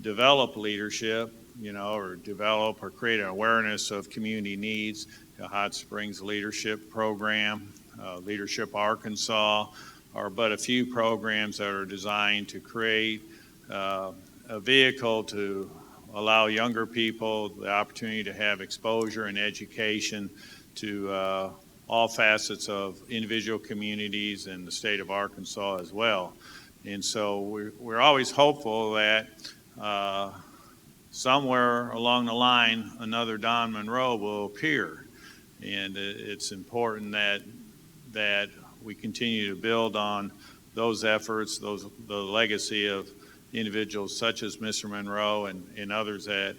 develop leadership, you know, or develop or create an awareness of community needs. The Hot Springs Leadership Program, Leadership Arkansas, are but a few programs that are designed to create a vehicle to allow younger people the opportunity to have exposure and education to all facets of individual communities and the state of Arkansas as well. And so we're always hopeful that somewhere along the line another Don Munro will appear. And it's important that we continue to build on those efforts, the legacy of individuals such as Mr. Munro and others that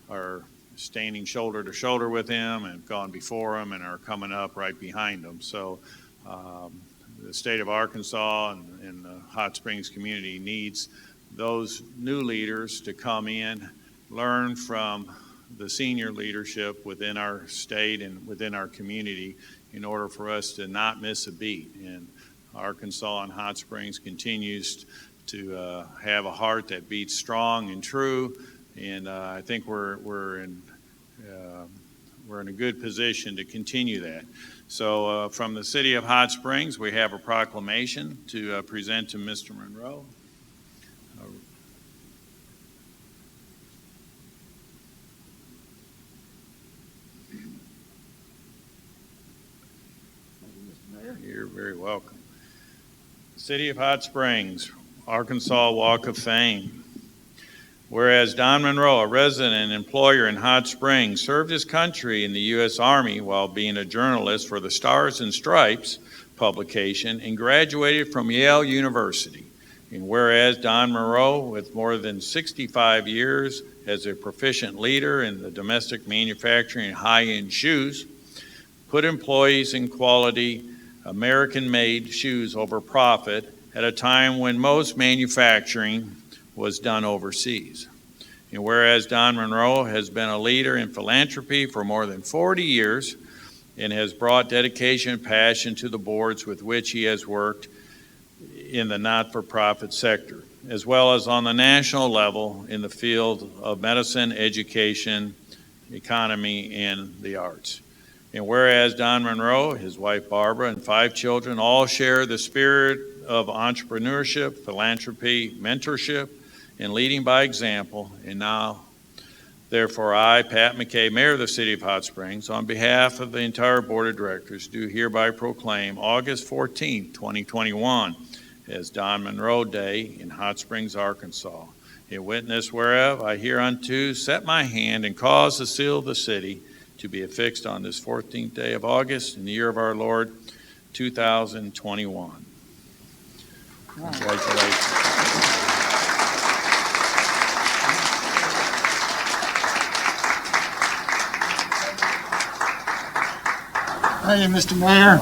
are standing shoulder to shoulder with him and have gone before him and are coming up right behind him. So the state of Arkansas and the Hot Springs community needs those new leaders to come in, learn from the senior leadership within our state and within our community in order for us to not miss a beat. And Arkansas and Hot Springs continues to have a heart that beats strong and true, and I think we're in a good position to continue that. So from the city of Hot Springs, we have a proclamation to present to Mr. Munro. You're very welcome. City of Hot Springs, Arkansas Walk of Fame. Whereas Don Munro, a resident and employer in Hot Springs, served his country in the U.S. Army while being a journalist for the Stars and Stripes publication and graduated from Yale University. And whereas Don Munro, with more than 65 years as a proficient leader in the domestic manufacturing of high-end shoes, put employees in quality American-made shoes over profit at a time when most manufacturing was done overseas. And whereas Don Munro has been a leader in philanthropy for more than 40 years and has brought dedication and passion to the boards with which he has worked in the not-for-profit sector, as well as on the national level in the field of medicine, education, economy, and the arts. And whereas Don Munro, his wife Barbara, and 5 children all share the spirit of entrepreneurship, philanthropy, mentorship, and leading by example, and now, therefore, I, Pat McKay, Mayor of the City of Hot Springs, on behalf of the entire Board of Directors, do hereby proclaim August 14, 2021, as Don Munro Day in Hot Springs, Arkansas. In witness whereof I hereunto set my hand and cause the seal of the city to be affixed on this 14th day of August in the year of our Lord, 2021. Congratulations. Thank you, Mr. Mayor.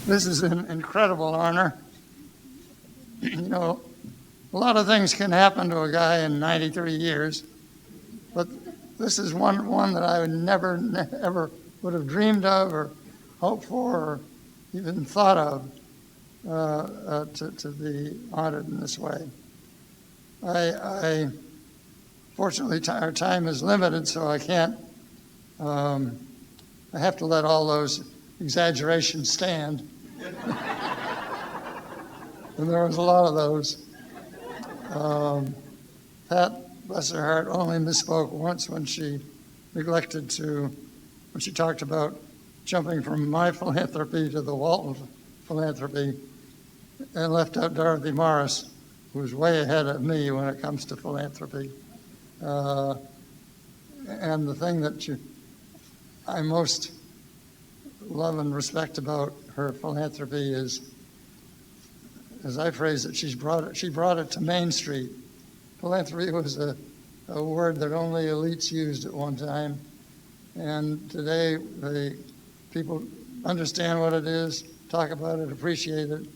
This is an incredible honor. You know, a lot of things can happen to a guy in 93 years, but this is one that I would never, ever would have dreamed of or hoped for or even thought of to be honored in this way. Fortunately, our time is limited, so I can't, I have to let all those exaggerations stand. And there was a lot of those. Pat, bless her heart, only misspoke once when she neglected to, when she talked about jumping from my philanthropy to the Walton philanthropy and left out Dorothy Morris, who was way ahead of me when it comes to philanthropy. And the thing that I most love and respect about her philanthropy is, as I phrase it, she brought it to Main Street. Philanthropy was a word that only elites used at one time, and today people understand what it is, talk about it, appreciate it,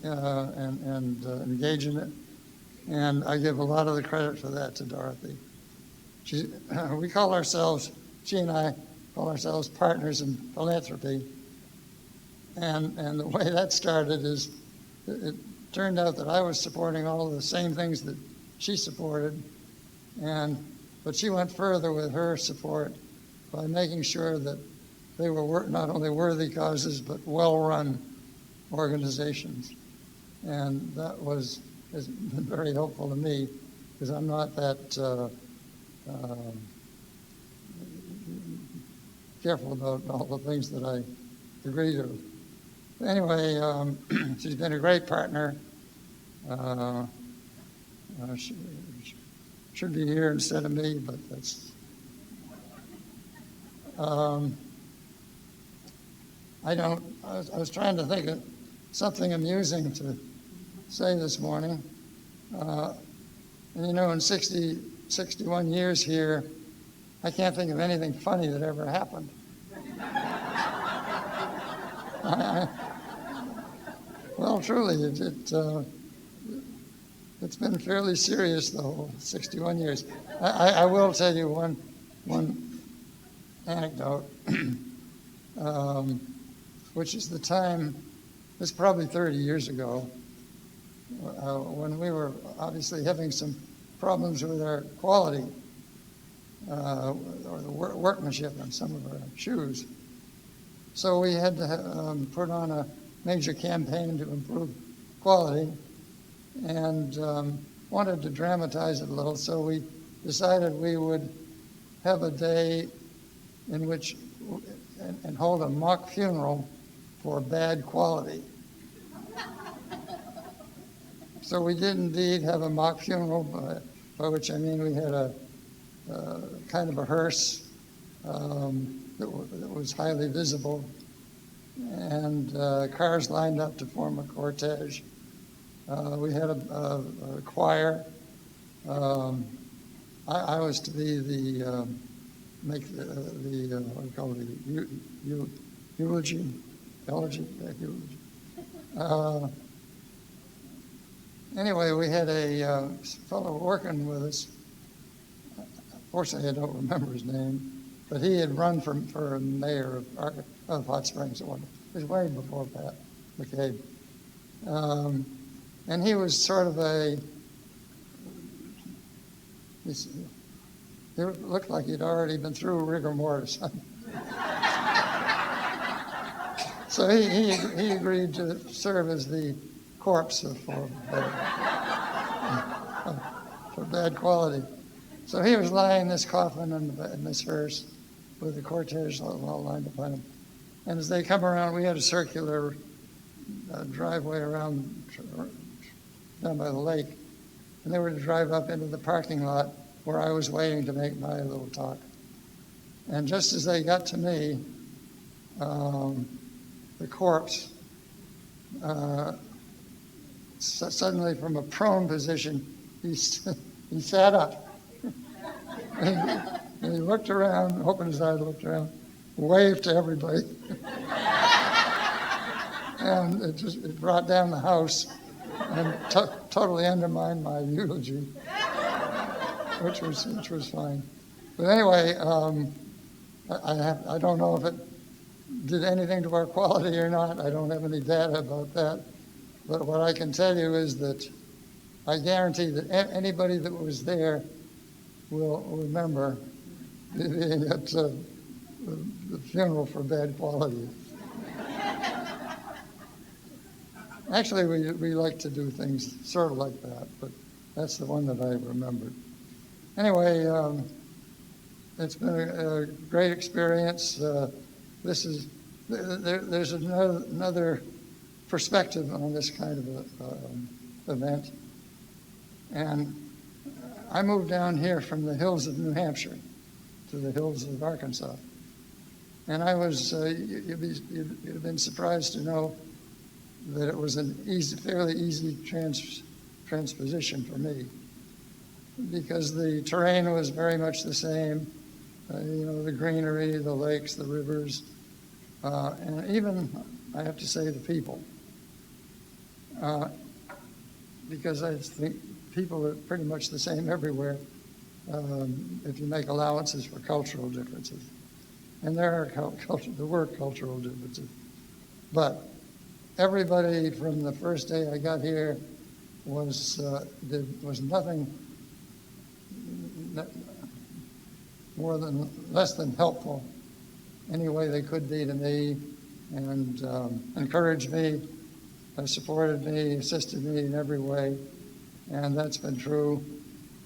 and engage in it. And I give a lot of the credit for that to Dorothy. We call ourselves, she and I call ourselves partners in philanthropy. And the way that started is, it turned out that I was supporting all of the same things that she supported, but she went further with her support by making sure that they were not only worthy causes, but well-run organizations. And that has been very helpful to me, because I'm not that careful about all the things that I agree to. Anyway, she's been a great partner. She should be here instead of me, but that's. I was trying to think of something amusing to say this morning. And you know, in 61 years here, I can't think of anything funny that ever happened. Well, truly, it's been fairly serious the whole 61 years. I will tell you one anecdote, which is the time, it's probably 30 years ago, when we were obviously having some problems with our quality or the workmanship on some of our shoes. So we had to put on a major campaign to improve quality, and wanted to dramatize it a little, so we decided we would have a day in which, and hold a mock funeral for bad quality. So we did indeed have a mock funeral, by which I mean we had a kind of a hearse that was highly visible, and cars lined up to form a cortege. We had a choir. I was to be the what do you call it, eulogy. Anyway, we had a fellow working with us. Fortunately, I don't remember his name, but he had run for mayor of Hot Springs at one time. It was way before Pat McCabe. And he was sort of he looked like he'd already been through rigor mortis. So he agreed to serve as the corpse for bad quality. So he was lying in this coffin in this hearse with the cortege all lined up on him. And as they come around, we had a circular driveway around down by the lake. And they were to drive up into the parking lot where I was waiting to make my little talk. And just as they got to me, the corpse suddenly from a prone position, he sat up. and he looked around, opened his eyes, looked around, waved to everybody. And it brought down the house and totally undermined my eulogy, which was fine. But anyway, I don't know if it did anything to our quality or not. I don't have any data about that. But what I can tell you is that I guarantee that anybody that was there will remember being at the funeral for bad quality. Actually, we like to do things sort of like that, but that's the one that I remembered. Anyway, it's been a great experience. There's another perspective on this kind of event. And I moved down here from the hills of New Hampshire to the hills of Arkansas. And I was, you'd have been surprised to know that it was an fairly easy transposition for me, because the terrain was very much the same. The greenery, the lakes, the rivers, and even, I have to say, the people. Because I think people are pretty much the same everywhere, if you make allowances for cultural differences. And there were cultural differences. But everybody from the first day I got here was nothing less than helpful any way they could be to me, and encouraged me, supported me, assisted me in every way. And that's been true.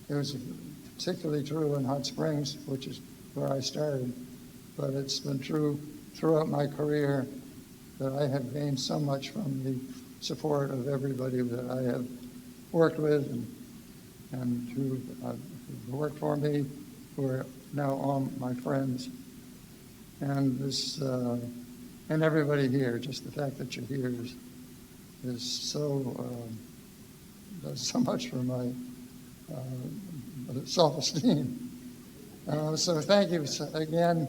It was particularly true in Hot Springs, which is where I started. But it's been true throughout my career that I have gained so much from the support of everybody that I have worked with and who worked for me, who are now all my friends. And this, and everybody here, just the fact that you're here is so, does so much for my self-esteem. So thank you again.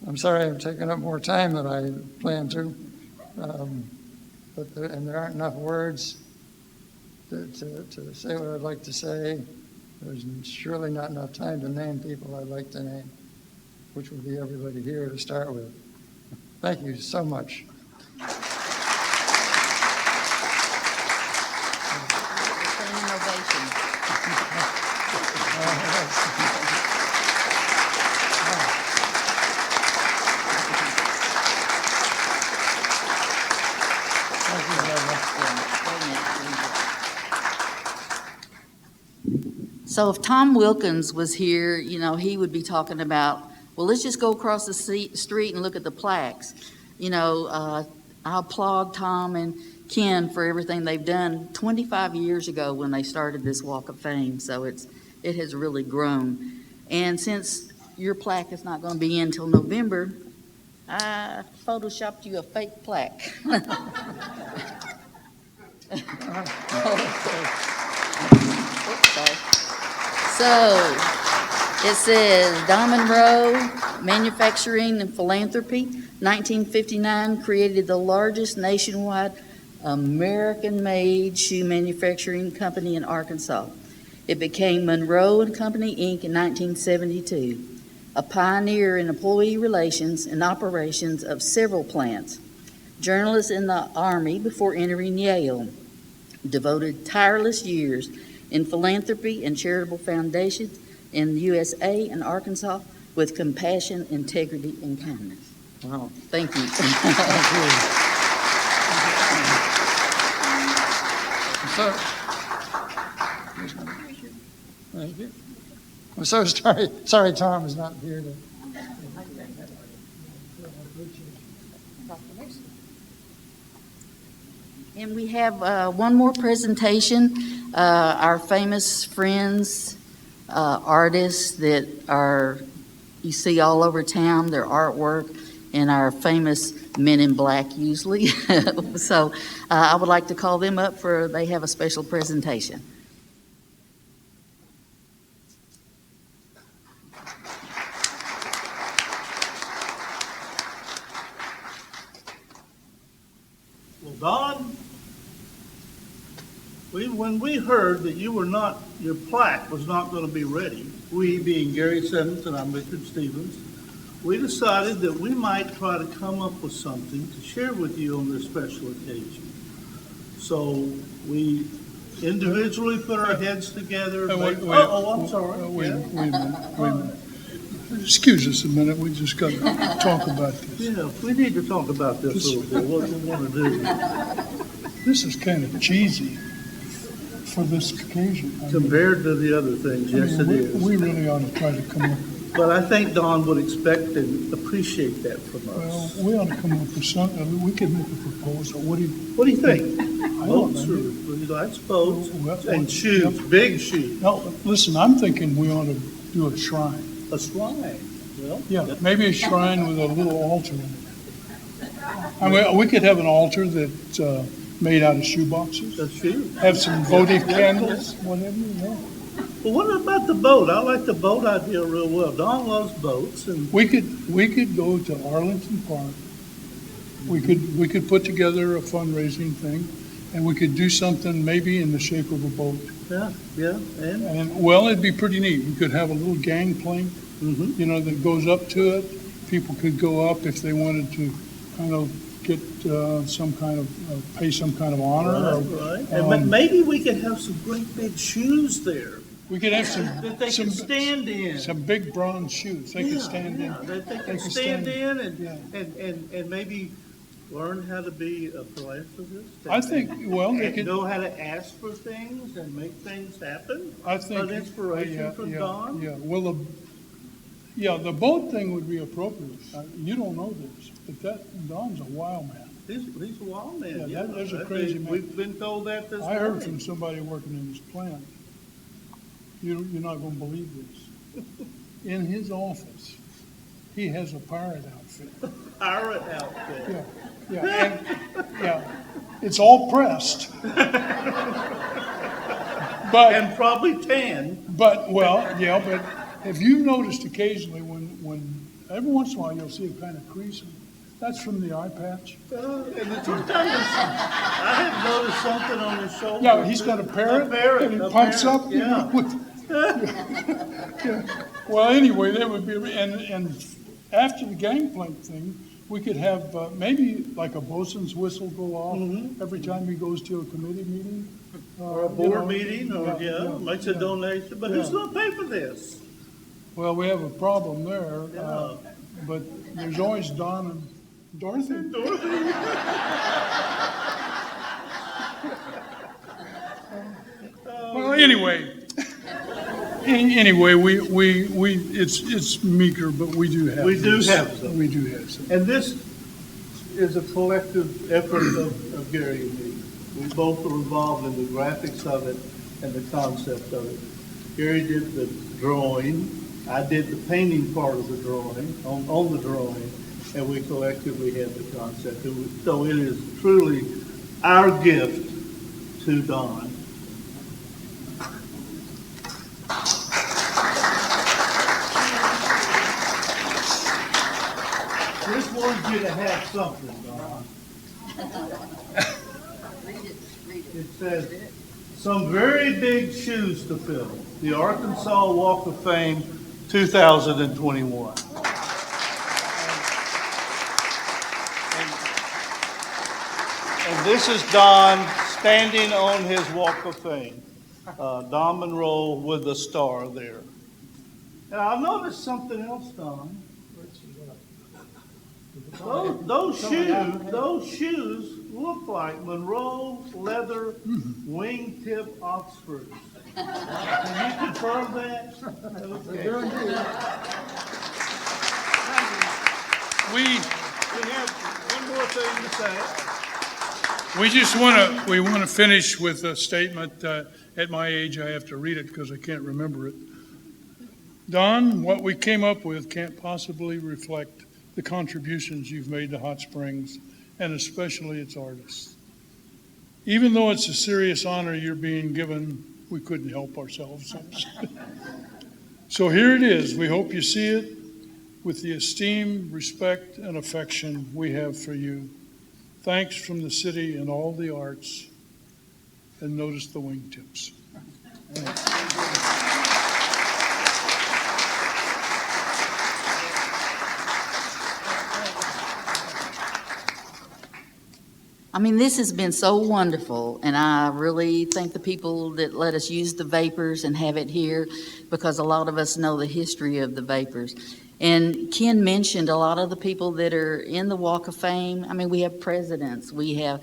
I'm sorry I've taken up more time than I planned to, but there aren't enough words to say what I'd like to say. There's surely not enough time to name people I'd like to name, which would be everybody here to start with. Thank you so much. So if Tom Wilkins was here, he would be talking about, well, let's just go across the street and look at the plaques. I applaud Tom and Ken for everything they've done 25 years ago when they started this Walk of Fame. So it has really grown. And since your plaque is not going to be in until November, I photoshopped you a fake plaque. Oops, sorry. So, it says Don Munro, Manufacturing and Philanthropy, 1959, created the largest nationwide American-made shoe manufacturing company in Arkansas. It became Munro and Company, Inc. in 1972, a pioneer in employee relations and operations of several plants. Journalist in the Army before entering Yale, devoted tireless years in philanthropy and charitable foundations in the USA and Arkansas with compassion, integrity, and kindness. Wow, thank you. Thank you. I'm so sorry Tom is not here to. And we have one more presentation. Our famous friends, artists that are you see all over town, their artwork, and our famous men in black usually. So I would like to call them up for, they have a special presentation. Well, Don, when we heard that you were not, your plaque was not going to be ready, we being Gary Simmons and I'm Richard Stevens, we decided that we might try to come up with something to share with you on this special occasion. So we individually put our heads together. I'm sorry. Wait a minute. Excuse us a minute, we just got to talk about this. Yeah, we need to talk about this a little bit, what we want to do. This is kind of cheesy for this occasion. Compared to the other things, yes it is. We really ought to try to come up. But I think Don would expect and appreciate that from us. Well, we ought to come up with something, we could make a proposal. What do you think? Boats or, he likes boats and shoes, big shoes. No, listen, I'm thinking we ought to do a shrine. A shrine? Well, yeah, maybe a shrine with a little altar in it. I mean, we could have an altar that's made out of shoe boxes. A shoe. Have some votive candles, whatever, you know. Well, what about the boat? I like the boat idea real well. Don loves boats, and we could go to Arlington Park. We could put together a fundraising thing, and we could do something maybe in the shape of a boat. Yeah, and well, it'd be pretty neat. We could have a little gangplank, you know, that goes up to it. People could go up if they wanted to, kind of get some kind of pay some kind of honor. Right. And maybe we could have some great big shoes there. We could have some that they can stand in. Some big bronze shoes. They could stand in. That they can stand in and maybe learn how to be a philanthropist. I think, well, they could know how to ask for things and make things happen. I think an inspiration from Don. Yeah, well, the boat thing would be appropriate. You don't know this, but Don's a wild man. He's a wild man. Yeah, there's a crazy man. We've been told that this I heard morning. from somebody working in his plant. You're not going to believe this. In his office, he has a pirate outfit. Pirate outfit. Yeah. It's all pressed. And probably tan. But have you noticed occasionally when every once in a while you'll see a kind of crease? That's from the eye patch. And sometimes I have noticed something on his shoulder. Yeah, he's got a parrot. And he pumps up. Yeah. Well, anyway, that would be, and after the gangplank thing, we could have maybe like a bosun's whistle go off every time he goes to a committee meeting. Or a board meeting, makes a donation. But who's going to pay for this? Well, we have a problem there, but there's always Don and Dorothy. Well, anyway, it's meager, but we do have. We do have some. We do have some. And this is a collective effort of Gary and me. We both are involved in the graphics of it and the concept of it. Gary did the drawing. I did the painting part of the drawing, on the drawing. and we collectively had the concept. So it is truly our gift to Don. This wants you to have something, Don. It says, some very big shoes to fill. The Arkansas Walk of Fame 2021. And this is Don standing on his Walk of Fame. Don Munro with the star there. And I've noticed something else, Don. Those shoes look like Monroe leather wingtip Oxfords. Can you confirm that? Okay. We have one more thing to say. We just want to finish with a statement. At my age, I have to read it because I can't remember it. Don, what we came up with can't possibly reflect the contributions you've made to Hot Springs, and especially its artists. Even though it's a serious honor you're being given, we couldn't help ourselves. So here it is. We hope you see it with the esteem, respect, and affection we have for you. Thanks from the city and all the arts, and notice the wingtips. I mean, this has been so wonderful, and I really thank the people that let us use the vapors and have it here, because a lot of us know the history of the vapors. And Ken mentioned a lot of the people that are in the Walk of Fame. I mean, we have presidents, we have,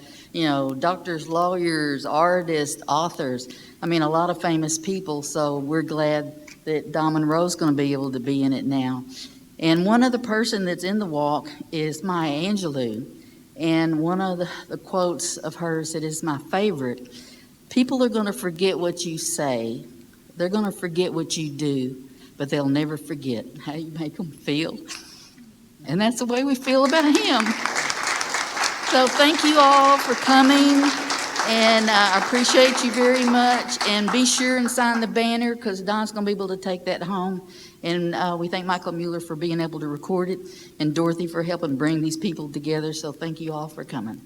doctors, lawyers, artists, authors. I mean, a lot of famous people, so we're glad that Don Munro's going to be able to be in it now. And one other person that's in the walk is Maya Angelou. And one of the quotes of hers that is my favorite: people are going to forget what you say, they're going to forget what you do, but they'll never forget how you make them feel. And that's the way we feel about him. So thank you all for coming, and I appreciate you very much. And be sure and sign the banner, because Don's going to be able to take that home. And we thank Michael Mueller for being able to record it, and Dorothy for helping bring these people together. So thank you all for coming.